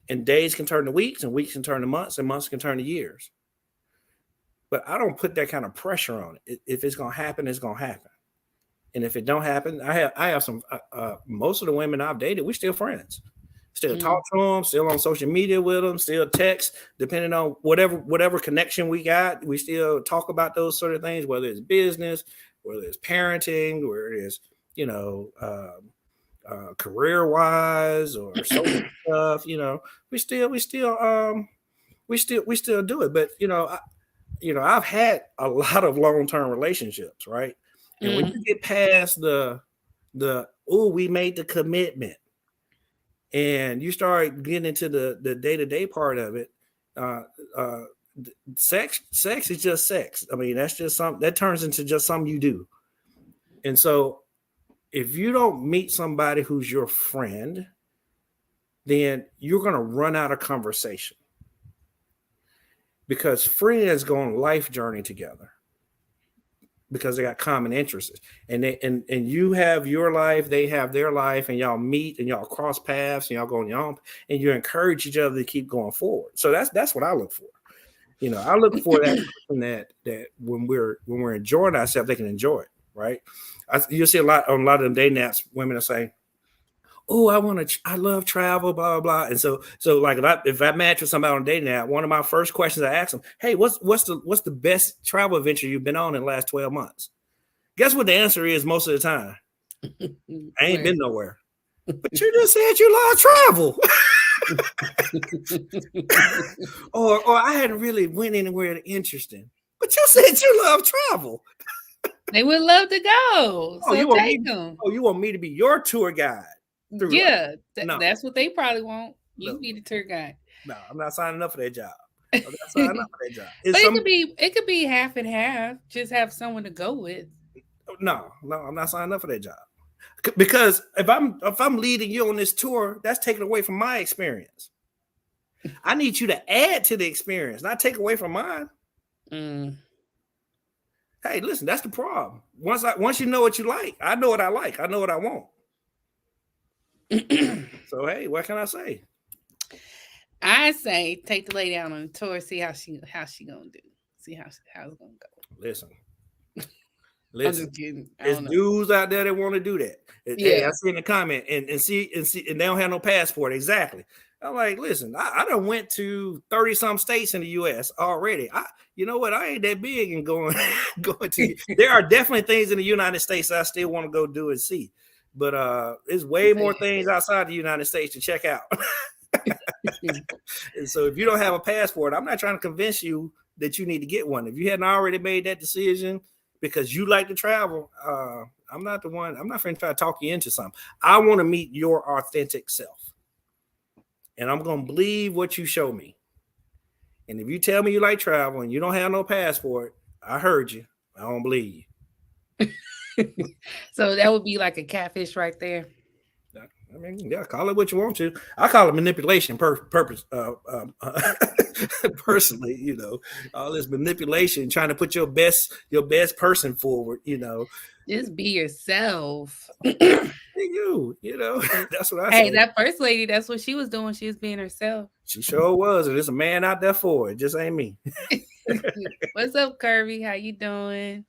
Speaker 3: And days can turn to weeks, and weeks can turn to months, and months can turn to years. But I don't put that kind of pressure on it. If it's gonna happen, it's gonna happen. And if it don't happen, I have some. Most of the women I've dated, we're still friends. Still talk to them, still on social media with them, still text, depending on whatever connection we got. We still talk about those sort of things, whether it's business, whether it's parenting, whether it is career wise or social stuff. We still do it. But I've had a lot of long term relationships, right? And when you get past the we made the commitment, and you start getting into the day-to-day part of it, sex is just sex. I mean, that's just something that turns into just something you do. And so if you don't meet somebody who's your friend, then you're going to run out of conversation, because friends go on life journey together because they got common interests, and you have your life, they have their life, and y'all meet and y'all cross paths and y'all go on your own, and you encourage each other to keep going forward. So that's what I look for. I look for that person that when we're enjoying ourselves, they can enjoy it, right? You'll see a lot of them dating apps. Women are saying, "Oh, I love travel, blah blah." And so like if I match with somebody on a dating app, one of my first questions I ask them, "Hey, what's the best travel adventure you've been on in the last 12 months?" Guess what the answer is most of the time? I ain't been nowhere. But you just said you love travel. or I hadn't really went anywhere interesting. But you said you love travel.
Speaker 2: They would love to go. So
Speaker 3: you
Speaker 2: take them.
Speaker 3: You want me to be your tour guide?
Speaker 2: Yeah, that's what they probably want. You be the tour guide.
Speaker 3: No, I'm not signing up for that job. I'm not signing up for that job.
Speaker 2: But it could be half and half. Just have someone to go with.
Speaker 3: No, I'm not signing up for that job. Because if I'm leading you on this tour, that's taken away from my experience. I need you to add to the experience, not take away from mine. Hey, listen, that's the problem. Once you know what you like, I know what I like. I know what I want. So hey, what can I say?
Speaker 2: I say take the lady out on the tour, see how she gonna do. See how it's gonna go.
Speaker 3: Listen,
Speaker 2: I'm
Speaker 3: Listen,
Speaker 2: just kidding. I
Speaker 3: there's
Speaker 2: don't know.
Speaker 3: dudes out there that want to do that. Hey,
Speaker 2: Yeah.
Speaker 3: I see in the comment and they don't have no passport. Exactly. I'm like, listen, I done went to 30 some states in the US already. You know what? I ain't that big and going going to. There are definitely things in the United States I still want to go do and see, but there's way more things outside the United States to check out. And so if you don't have a passport, I'm not trying to convince you that you need to get one. If you hadn't already made that decision because you like to travel, I'm not the one. I'm not going to try to talk you into something. I want to meet your authentic self, and I'm going to believe what you show me. And if you tell me you like travel and you don't have no passport, I heard you. I don't believe
Speaker 2: you. So that would be like a catfish right there.
Speaker 3: I mean, yeah, call it what you want to. I call it manipulation purpose. Personally, all this manipulation, trying to put your best person forward.
Speaker 2: Just be yourself.
Speaker 3: That's what I
Speaker 2: Hey,
Speaker 3: say.
Speaker 2: that first lady, that's what she was doing. She was being herself.
Speaker 3: She sure was, and there's a man out there for it. Just ain't me.
Speaker 2: What's up, Kirby? How you doing?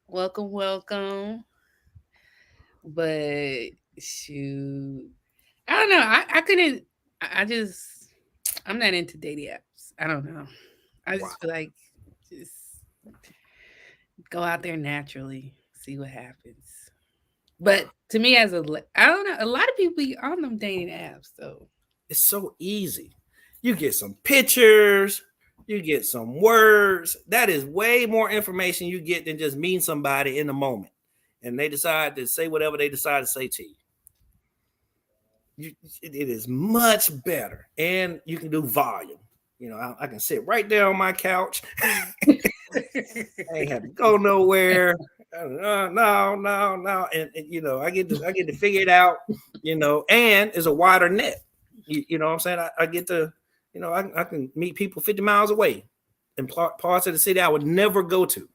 Speaker 2: Welcome, welcome. But shoot, I don't know. I couldn't. I'm not into dating apps. I don't know. I just feel like just go out there naturally, see what happens. But to me, I don't know. A lot of people be on them dating apps, though.
Speaker 3: It's so easy. You get some pictures, you get some words. That is way more information you get than just meeting somebody in the moment. And they decide to say whatever they decide to say to you. It is much better. And you can do volume. I can sit right there on my couch. I ain't have to go nowhere. No. And I get to figure it out, and it's a wider net. You know what I'm saying? I get to, I can meet people 50 miles away in parts of the city I would never go to.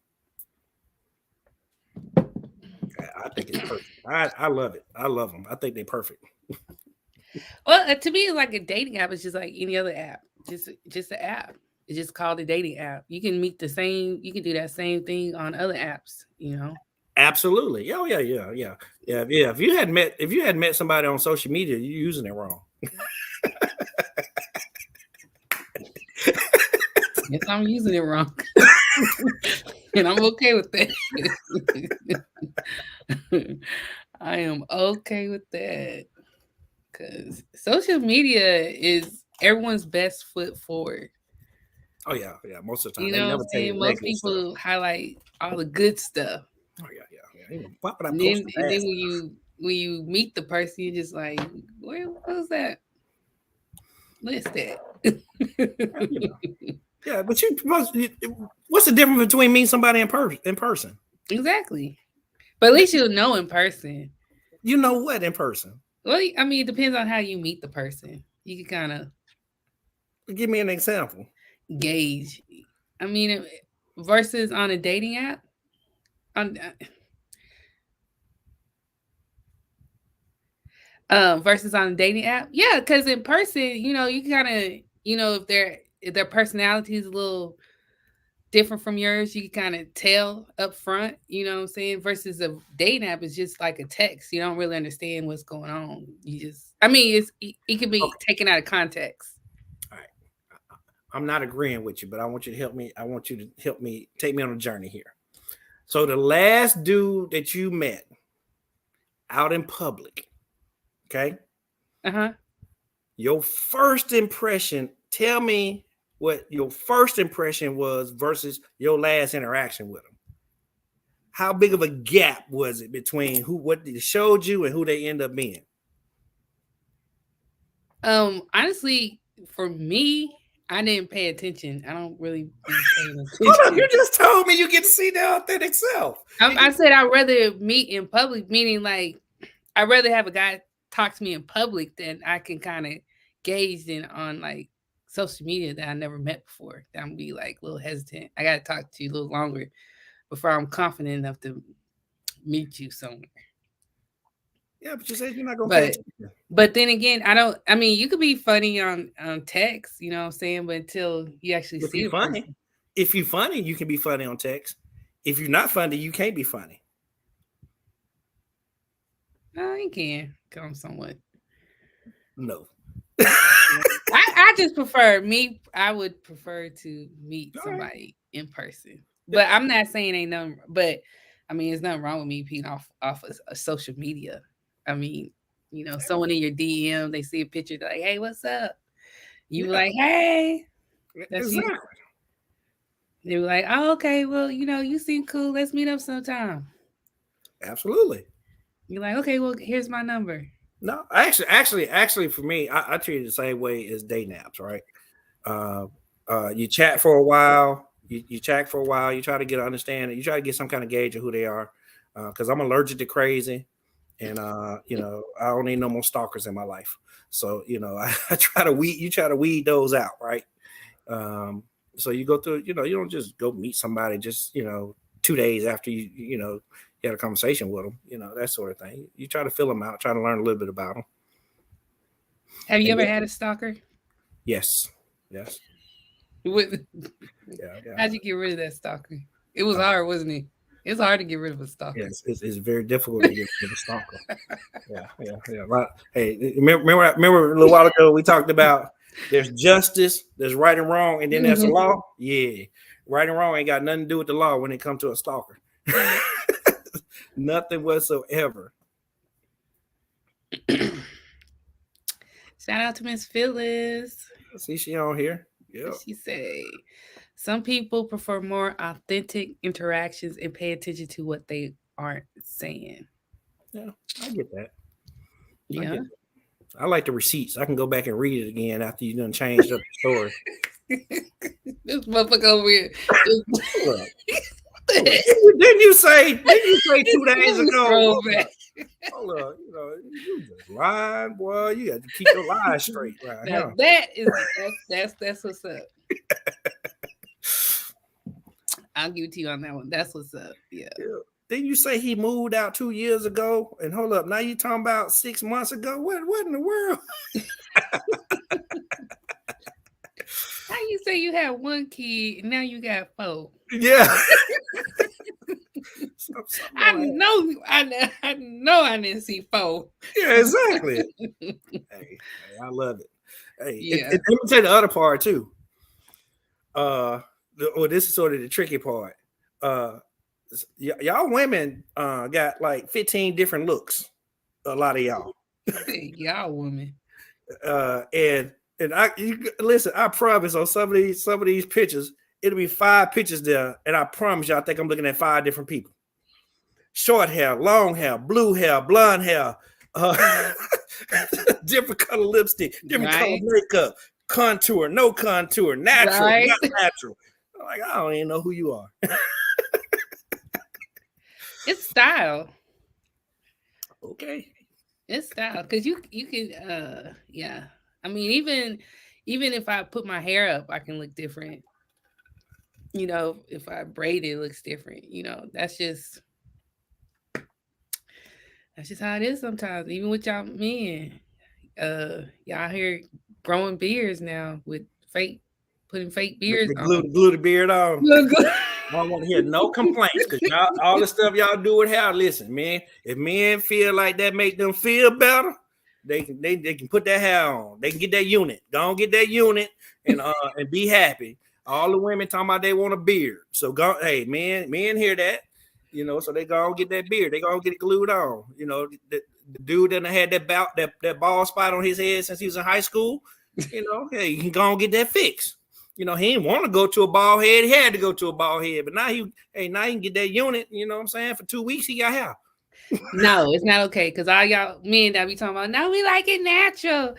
Speaker 3: I think it's perfect. I love it. I love them. I think they're perfect.
Speaker 2: Well, to me, it's like a dating app. It's just like any other app. Just an app. It's just called a dating app. You can meet you can do that same thing on other apps,
Speaker 3: Absolutely. Oh yeah. If you had met somebody on social media, you're using it wrong.
Speaker 2: Yes, I'm using it wrong. And I'm okay with that. I am okay with that. Because social media is everyone's best foot forward.
Speaker 3: Oh yeah. Most of the time,
Speaker 2: They never tell you most people stuff. Highlight all the good stuff.
Speaker 3: Oh yeah. And
Speaker 2: then when you meet the person, you're just like, what was that? What's that?
Speaker 3: Yeah, but what's the difference between meeting somebody in person?
Speaker 2: Exactly. But at least you'll know in person.
Speaker 3: You know what in person?
Speaker 2: Well, I mean, it depends on how you meet the person. You can kind
Speaker 3: of give me an example.
Speaker 2: Gauge. I mean, versus on a dating app. Versus on a dating app, yeah, because in person, you can kind of, if their personality is a little different from yours, you can kind of tell up front, you know what I'm saying? Versus a dating app is just like a text. You don't really understand what's going on. It could be taken out of context.
Speaker 3: All right. I'm not agreeing with you, but I want you to help me. I want you to help me, take me on a journey here. So the last dude that you met out in public, okay? Your first impression, tell me what your first impression was versus your last interaction with them. How big of a gap was it between what they showed you and who they end up being?
Speaker 2: Honestly, for me, I didn't pay attention. I don't really pay attention.
Speaker 3: Hold on, you just told me you get to see their authentic self.
Speaker 2: I said I'd rather meet in public, meaning like I'd rather have a guy talk to me in public than I can kind of gauge in on like social media that I never met before. That I'm be like a little hesitant. I gotta talk to you a little longer before I'm confident enough to meet you somewhere.
Speaker 3: Yeah, but you said you're not gonna.
Speaker 2: But then again, you could be funny on text, you know what I'm saying? But until you actually see
Speaker 3: funny. If you're funny, you can be funny on text. If you're not funny, you can't be funny.
Speaker 2: You can come somewhat.
Speaker 3: No.
Speaker 2: I just prefer me. I would prefer to meet somebody in person. But I'm not saying ain't nothing. But I mean, there's nothing wrong with me being off of social media. I mean, someone in your DM, they see a picture, they're like, "Hey, what's up?" You like, "Hey." That's
Speaker 3: exactly.
Speaker 2: You. They were like, "Oh, okay. Well, you seem cool. Let's meet up sometime."
Speaker 3: Absolutely.
Speaker 2: You're like, "Okay. Well, here's my number."
Speaker 3: No, actually, for me, I treat it the same way as day naps, right? You chat for a while. You chat for a while. You try to get an understanding. You try to get some kind of gauge of who they are. Because I'm allergic to crazy, and I don't need no more stalkers in my life. So I try to weed. You try to weed those out, right? So you go through. You don't just go meet somebody just 2 days after you had a conversation with them. That sort of thing. You try to fill them out. Try to learn a little bit about them.
Speaker 2: Have you ever had a stalker?
Speaker 3: Yes. Yes.
Speaker 2: Yeah.
Speaker 3: Yeah.
Speaker 2: How'd you get rid of that stalker? It was hard, wasn't it? It's hard to get rid of a stalker.
Speaker 3: Yes, it's very difficult to get rid of a stalker. Yeah. Right. Hey, remember a little while ago we talked about there's justice, there's right and wrong, and then there's a law. Yeah, right and wrong ain't got nothing to do with the law when it comes to a stalker. Nothing whatsoever.
Speaker 2: Shout out to Miss Phyllis.
Speaker 3: See, she on here. Yeah.
Speaker 2: She say, some people prefer more authentic interactions and pay attention to what they aren't saying.
Speaker 3: Yeah, I get that.
Speaker 2: Yeah.
Speaker 3: I like the receipts. I can go back and read it again after you done changed up the story.
Speaker 2: This motherfucker over here.
Speaker 3: Didn't you say 2 days ago? Hold on, you just lying, boy. You got to keep your lies straight, right?
Speaker 2: Now, that's what's up. I'll give it to you on that one. That's what's up. Yeah.
Speaker 3: Didn't you say he moved out 2 years ago? And hold up, now you talking about 6 months ago? What in the world?
Speaker 2: How you say you had one kid and now you got 4?
Speaker 3: Yeah.
Speaker 2: I know I didn't see 4.
Speaker 3: Yeah, exactly. Hey, I love it. Hey, yeah. Let me tell you the other part too. This is sort of the tricky part. Y'all women got like 15 different looks. A lot of y'all.
Speaker 2: Y'all women.
Speaker 3: And listen, I promise on some of these pictures, it'll be 5 pictures there, and I promise you, I think I'm looking at 5 different people. Short hair, long hair, blue hair, blonde hair, different color lipstick, different color makeup, contour, no contour, natural, not natural. I'm like, I don't even know who you are.
Speaker 2: It's style.
Speaker 3: Okay.
Speaker 2: It's style because you can yeah. I mean, even if I put my hair up, I can look different. If I braid it looks different. That's just how it is sometimes. Even with y'all men, y'all here growing beards now with putting fake beards on.
Speaker 3: Glue the beard on. I don't want to hear no complaints because all the stuff y'all do with hair. Listen, man, if men feel like that make them feel better, they can put that hair on. They can get that unit. Go on, get that unit and be happy. All the women talking about they want a beard. So go, hey, men hear that, so they go and get that beard. They go and get it glued on. The dude that had that bald spot on his head since he was in high school. Hey, you can go and get that fixed. He didn't want to go to a bald head. He had to go to a bald head. But now he can get that unit, you know what I'm saying? For 2 weeks, he got hair.
Speaker 2: No, it's not okay. Because all y'all men that be talking about, no, we like it natural.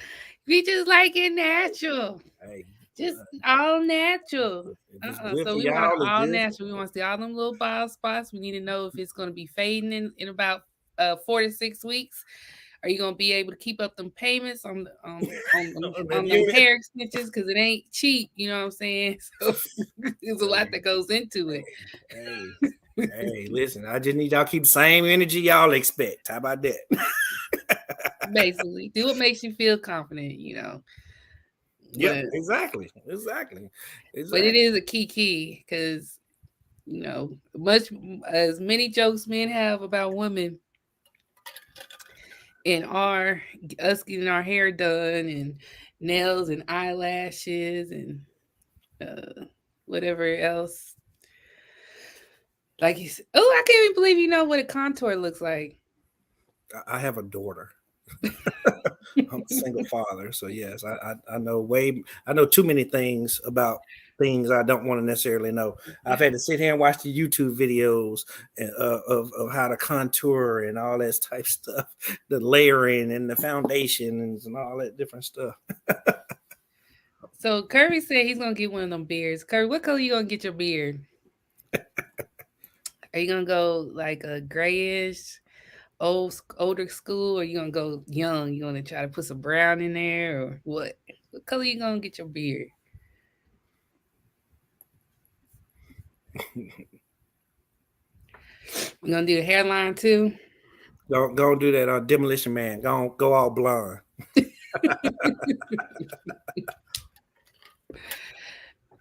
Speaker 2: We just like it natural.
Speaker 3: Hey,
Speaker 2: just all natural. So we want all natural. We want to see all them little bald spots. We need to know if it's going to be fading in about 4 to 6 weeks. Are you gonna be able to keep up them payments on the hair extensions? Because it ain't cheap, you know what I'm saying? So there's a lot that goes into it.
Speaker 3: Hey, listen, I just need y'all keep the same energy y'all expect. How about that?
Speaker 2: Basically, do what makes you feel confident,
Speaker 3: Yeah, exactly.
Speaker 2: But it is a key because Much as many jokes men have about women and us getting our hair done and nails and eyelashes and whatever else. Like I can't even believe you know what a contour looks like.
Speaker 3: I have a daughter. I'm a single father, so yes, I know I know too many things about things I don't want to necessarily know. I've had to sit here and watch the YouTube videos of how to contour and all that type stuff, the layering and the foundations and all that different stuff.
Speaker 2: So Kirby said he's gonna get one of them beards. Kirby, what color you gonna get your beard? Are you gonna go like a grayish, older school, or you gonna go young? You gonna try to put some brown in there, or what? What color you gonna get your beard? You gonna do the hairline too?
Speaker 3: Go do that Demolition Man. Go all blonde.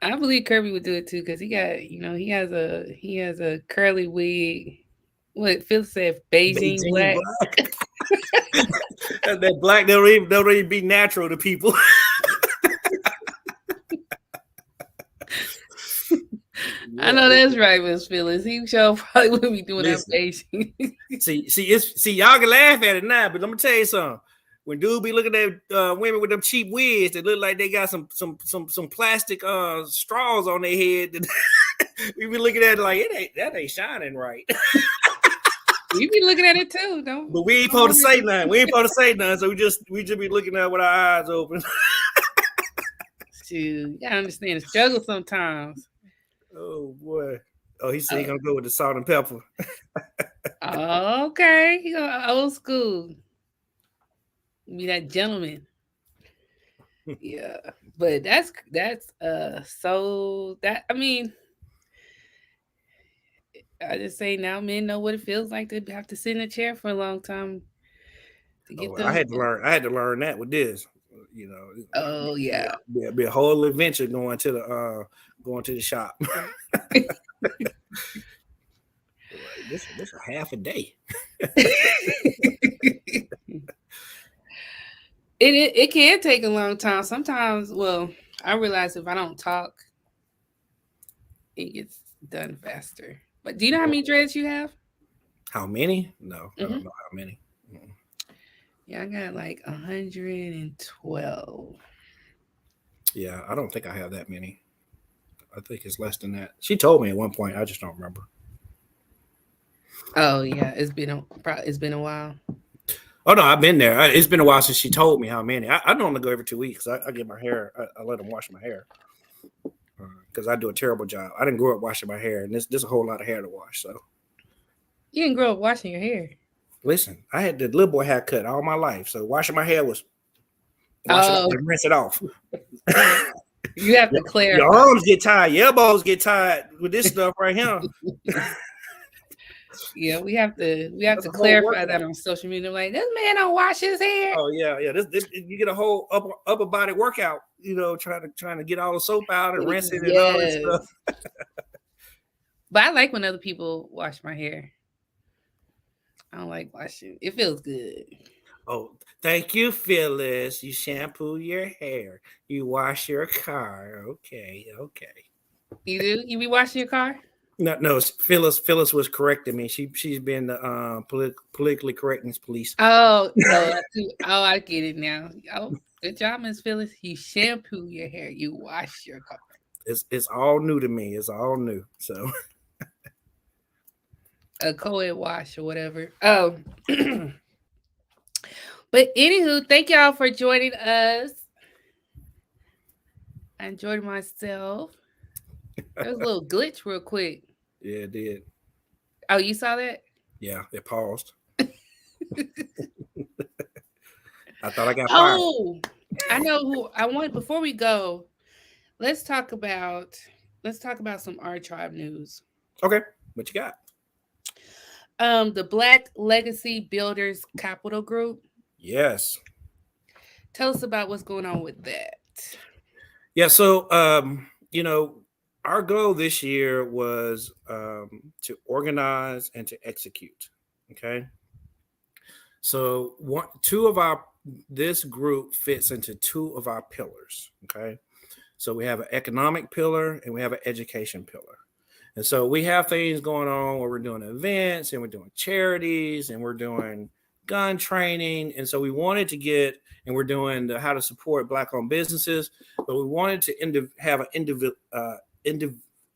Speaker 2: I believe Kirby would do it too because he has a curly wig. What Phil said, Beijing
Speaker 3: Beijing
Speaker 2: black.
Speaker 3: black. That black don't even be natural to people.
Speaker 2: I know that's right, Miss Phyllis. He sure probably would be doing that Beijing.
Speaker 3: see, y'all can laugh at it now, but let me tell you something. When dude be looking at women with them cheap wigs that look like they got some plastic straws on their head, we be looking at it like that ain't shining right.
Speaker 2: We be looking at it too, don't?
Speaker 3: But we ain't supposed to say nothing. We ain't supposed to say nothing, so we just be looking at it with our eyes open.
Speaker 2: Shoot, you gotta understand the struggle sometimes.
Speaker 3: Oh boy! Oh, he said he gonna go with the salt and pepper.
Speaker 2: Okay, he go old school. Be that gentleman. Yeah, but that's so that I mean, I just say now men know what it feels like to have to sit in a chair for a long time to get
Speaker 3: I had to learn that with this. You know.
Speaker 2: Oh yeah.
Speaker 3: Be a whole adventure going to the shop. This is half a day.
Speaker 2: It can take a long time. Sometimes, well, I realize if I don't talk, it gets done faster. But do you know how many dreads you have?
Speaker 3: How many? No, I don't know how many.
Speaker 2: Yeah, I got like 112.
Speaker 3: Yeah, I don't think I have that many. I think it's less than that. She told me at one point. I just don't remember.
Speaker 2: Oh yeah, it's been a while.
Speaker 3: Oh no, I've been there. It's been a while since she told me how many. I normally go every 2 weeks. I get my hair. I let them wash my hair because I do a terrible job. I didn't grow up washing my hair, and there's a whole lot of hair to wash. So
Speaker 2: you didn't grow up washing your hair.
Speaker 3: Listen, I had the little boy haircut all my life, so washing my hair was wash it off and rinse it off.
Speaker 2: You have to clarify.
Speaker 3: Your arms get tired, your elbows get tired with this stuff right here.
Speaker 2: Yeah, we have to clarify that on social media. Like, this man don't wash his hair.
Speaker 3: Oh yeah. This you get a whole upper body workout. You know, trying to get all the soap out and rinse it and all that stuff.
Speaker 2: But I like when other people wash my hair. I don't like washing. It feels good.
Speaker 3: Oh, thank you, Phyllis. You shampoo your hair. You wash your car. Okay.
Speaker 2: You do? You be washing your car?
Speaker 3: No. Phyllis was correcting me. She's been the politically correctness police.
Speaker 2: Oh, I get it now. Oh, good job, Miss Phyllis. You shampoo your hair. You wash your car.
Speaker 3: It's all new to me. It's all new. So
Speaker 2: a co-ed wash or whatever. Oh. But anywho, thank y'all for joining us. I enjoyed myself. There was a little glitch real quick.
Speaker 3: Yeah, it did.
Speaker 2: Oh, you saw that?
Speaker 3: Yeah, it paused. I thought I got fired.
Speaker 2: Oh, I know who I want. Before we go, let's talk about some R Tribe news.
Speaker 3: Okay, what you got?
Speaker 2: The Black Legacy Builders Capital Group.
Speaker 3: Yes.
Speaker 2: Tell us about what's going on with that.
Speaker 3: Yeah, so our goal this year was to organize and to execute. Okay. So two of our this group fits into two of our pillars. Okay. So we have an economic pillar and we have an education pillar. And so we have things going on where we're doing events and we're doing charities and we're doing gun training. And so we wanted to get, and we're doing how to support Black-owned businesses, but we wanted to have an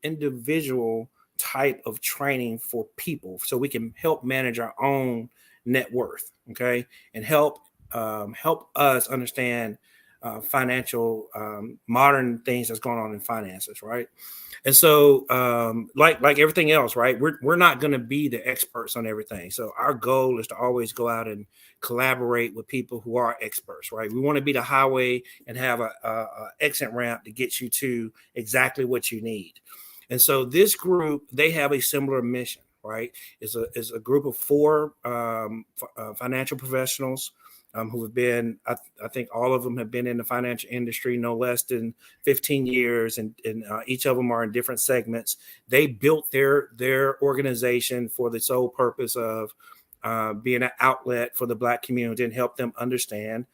Speaker 3: individual type of training for people so we can help manage our own net worth, okay, and help us understand financial modern things that's going on in finances, right? And so, like everything else, right? We're not going to be the experts on everything. So our goal is to always go out and collaborate with people who are experts, right? We want to be the highway and have a exit ramp to get you to exactly what you need. And so this group, they have a similar mission, right? It's a group of four financial professionals who have been, I think all of them have been in the financial industry no less than 15 years, and each of them are in different segments. They built their organization for the sole purpose of being an outlet for the Black community and help them understand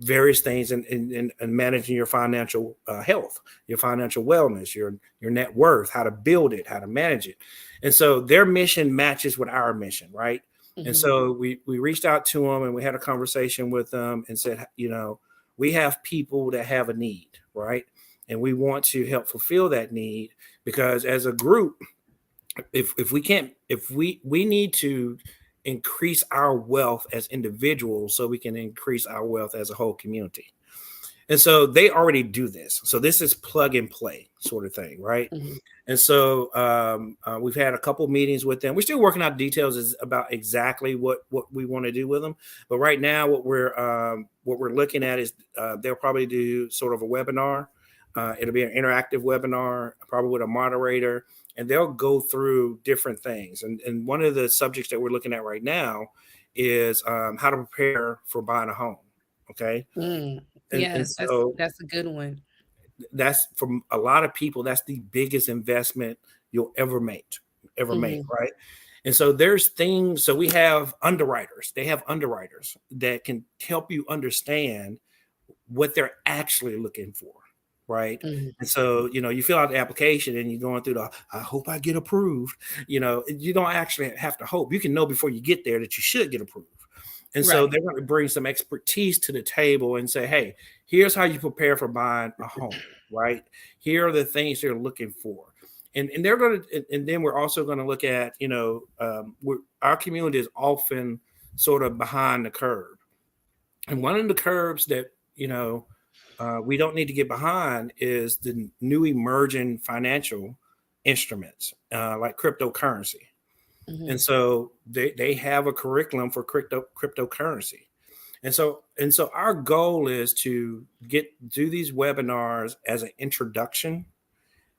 Speaker 3: various things in managing your financial health, your financial wellness, your net worth, how to build it, how to manage it. And so their mission matches with our mission, right? And so we reached out to them and we had a conversation with them and said, we have people that have a need, right? And we want to help fulfill that need because as a group, if we need to increase our wealth as individuals so we can increase our wealth as a whole community. And so they already do this. So this is plug and play sort of thing, right? Mm-hmm. And so we've had a couple meetings with them. We're still working out details about exactly what we want to do with them. But right now, what we're looking at is they'll probably do sort of a webinar. It'll be an interactive webinar, probably with a moderator, and they'll go through different things. And one of the subjects that we're looking at right now is how to prepare for buying a home. Okay.
Speaker 2: Yes, so that's a good one.
Speaker 3: That's from a lot of people. That's the biggest investment you'll ever make, right? And so there's things. So we have underwriters. They have underwriters that can help you understand what they're actually looking for, right? And so you fill out the application and you're going through I hope I get approved. You don't actually have to hope. You can know before you get there that you should get approved. And so they're going to bring some expertise to the table and say, hey, here's how you prepare for buying a home, right? Here are the things they're looking for. And they're going to, and then we're also going to look at, our community is often sort of behind the curve. And one of the curves that, we don't need to get behind is the new emerging financial instruments like cryptocurrency. And so they have a curriculum for cryptocurrency. And so our goal is to do these webinars as an introduction.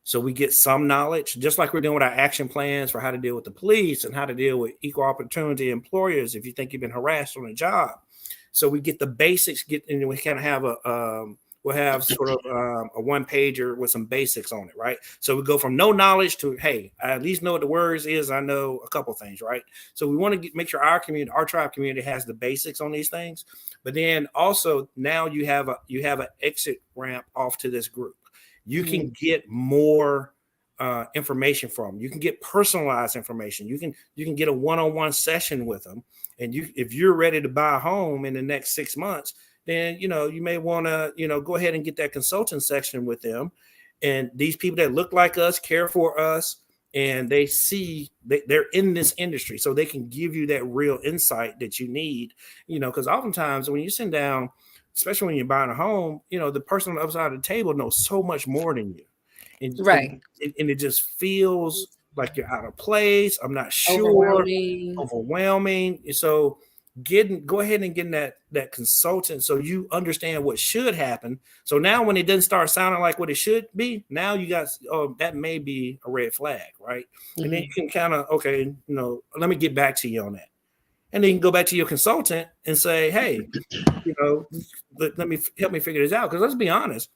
Speaker 3: So we get some knowledge, just like we're doing with our action plans for how to deal with the police and how to deal with equal opportunity employers if you think you've been harassed on a job. So we get the basics, and we kind of have we'll have sort of a one pager with some basics on it, right? So we go from no knowledge to, hey, I at least know what the words is. I know a couple things, right? So we want to make sure our community, our tribe community, has the basics on these things. But then also now you have an exit ramp off to this group. You can get more information from. You can get personalized information. You can get a one-on-one session with them. And if you're ready to buy a home in the next 6 months, then, you may want to, go ahead and get that consultant section with them. And these people that look like us, care for us, and they see they're in this industry, so they can give you that real insight that you need, because oftentimes when you sit down, especially when you're buying a home, the person on the other side of the table knows so much more than you. And,
Speaker 2: right.
Speaker 3: And it just feels like you're out of place. I'm not sure. Overwhelming. So go ahead and get that consultant so you understand what should happen. So now when it doesn't start sounding like what it should be, now you got, that may be a red flag, right? And then you can kind of, okay, let me get back to you on that. And then you can go back to your consultant and say, hey, help me figure this out. Because let's be honest,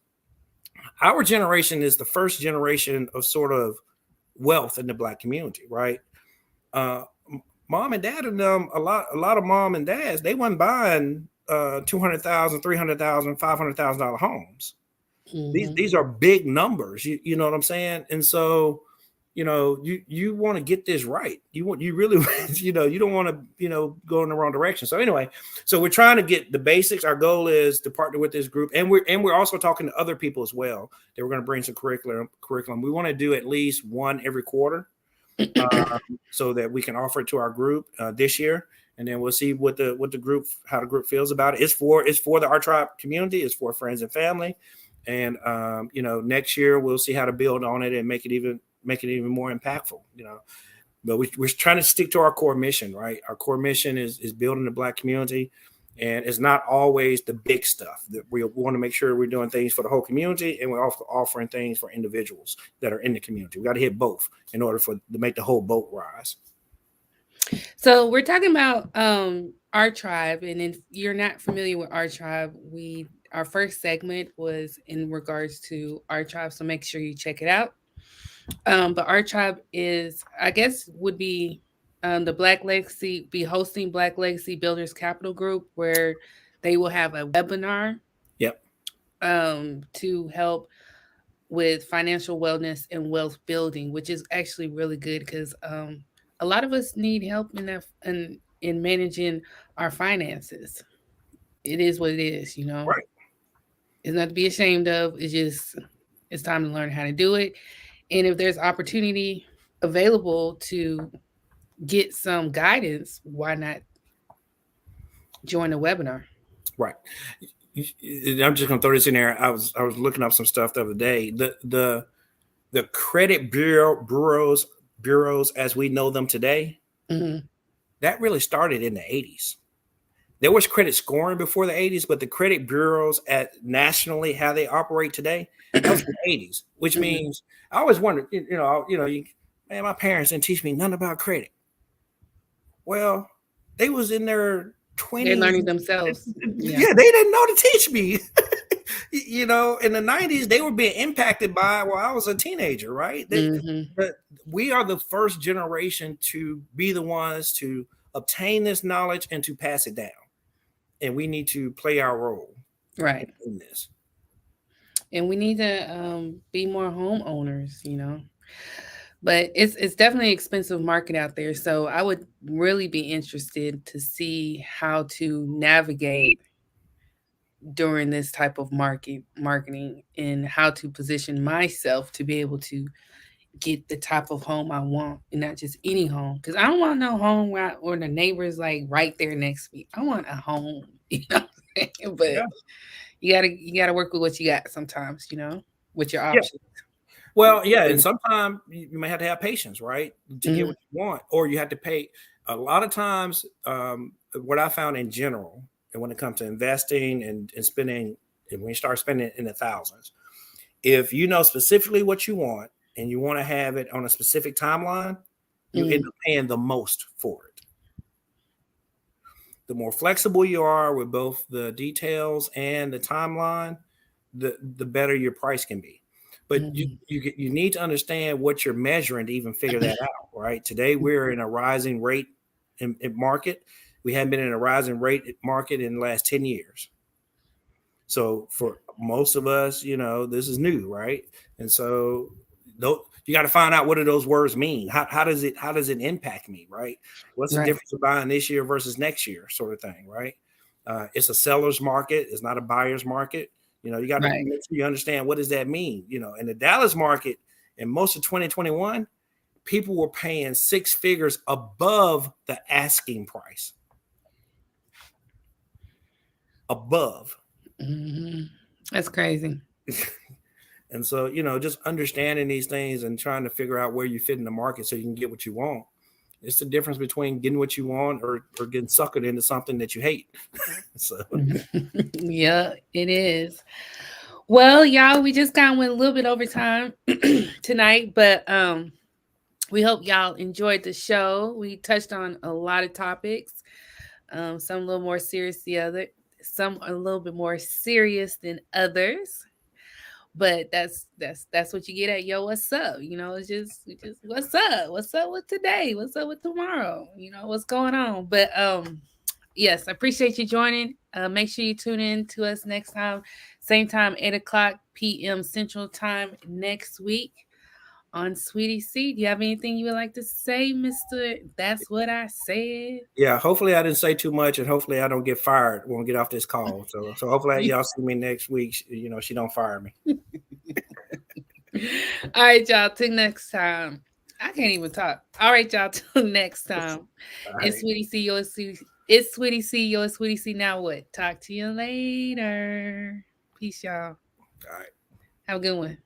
Speaker 3: Our generation is the first generation of sort of wealth in the Black community, right? Uh, Mom and dad and them, a lot of mom and dads, they weren't buying $200,000, $300,000, $500,000 homes. These are big numbers. You know what I'm saying? And so, you want to get this right. You really you don't want to go in the wrong direction. So anyway, so we're trying to get the basics. Our goal is to partner with this group, and we're also talking to other people as well. That we're going to bring some curriculum. We want to do at least one every quarter, so that we can offer it to our group this year, and then we'll see what the group how the group feels about it. It's for the Our Tribe community. It's for friends and family, and next year we'll see how to build on it and make it even more impactful. But we're trying to stick to our core mission, right? Our core mission is building the Black community, and it's not always the big stuff. That we want to make sure we're doing things for the whole community, and we're also offering things for individuals that are in the community. We got to hit both in order to make the whole boat rise.
Speaker 2: So we're talking about Our Tribe, and if you're not familiar with Our Tribe, our first segment was in regards to Our Tribe, so make sure you check it out. But Our Tribe is, I guess, would be the Black Legacy, be hosting Black Legacy Builders Capital Group, where they will have a webinar.
Speaker 3: Yep.
Speaker 2: To help with financial wellness and wealth building, which is actually really good because a lot of us need help in managing our finances. It is what it is,
Speaker 3: Right.
Speaker 2: It's not to be ashamed of. It's time to learn how to do it. And if there's opportunity available to get some guidance, why not join the webinar?
Speaker 3: Right. I'm just gonna throw this in there. I was looking up some stuff the other day. The credit bureaus as we know them today, that really started in the 80s. There was credit scoring before the 80s, but the credit bureaus nationally, how they operate today, that was the 80s, which means I always wondered, man, my parents didn't teach me nothing about credit. Well, they was in their 20s.
Speaker 2: They're learning themselves.
Speaker 3: Yeah, they didn't know to teach me. In the 90s, they were being impacted by while I was a teenager, right? We are the first generation to be the ones to obtain this knowledge and to pass it down. And we need to play our role
Speaker 2: right
Speaker 3: in this.
Speaker 2: And we need to be more homeowners, but it's definitely an expensive market out there. So I would really be interested to see how to navigate during this type of marketing and how to position myself to be able to get the type of home I want, and not just any home. Because I don't want no home where the neighbor's like right there next to me. I want a home, But yeah. you gotta work with what you got sometimes, with your options.
Speaker 3: Yeah. Well, yeah, and sometimes you may have to have patience, right, to get what you want, or you have to pay. A lot of times, what I found in general, and when it comes to investing and spending, and when you start spending in the thousands, if you know specifically what you want and you want to have it on a specific timeline, you end up paying the most for it. The more flexible you are with both the details and the timeline, the better your price can be. But you need to understand what you're measuring to even figure that out, right? Today, we're in a rising rate in market. We haven't been in a rising rate market in the last 10 years. So for most of us, this is new, right? And so you got to find out what do those words mean. How does it impact me, right? What's the difference of buying this year versus next year, sort of thing, right? It's a seller's market. It's not a buyer's market. You got to make sure you understand what does that mean. In the Dallas market, in most of 2021, people were paying six figures above the asking price. Above.
Speaker 2: That's crazy.
Speaker 3: And so, just understanding these things and trying to figure out where you fit in the market so you can get what you want. It's the difference between getting what you want or getting suckered into something that you hate. So
Speaker 2: yeah, it is. Well, y'all, we just kind of went a little bit over time tonight, but we hope y'all enjoyed the show. We touched on a lot of topics, some a little more serious some a little bit more serious than others. But that's what you get at yo, what's up? It's just what's up? What's up with today? What's up with tomorrow? What's going on? But yes, I appreciate you joining. Make sure you tune in to us next time, same time, 8 o'clock p.m. Central Time next week on Sweetie C. Do you have anything you would like to say, Mr. That's What I Said?
Speaker 3: Yeah, hopefully I didn't say too much, and hopefully I don't get fired. Won't get off this call. So hopefully y'all see me next week. She don't fire me.
Speaker 2: All right, y'all. Till next time. I can't even talk. All right, y'all. Till next time.
Speaker 3: All
Speaker 2: It's
Speaker 3: right.
Speaker 2: Sweetie C. It's Sweetie C. Yours, Sweetie C. Now what? Talk to you later. Peace, y'all.
Speaker 3: All right.
Speaker 2: Have a good one.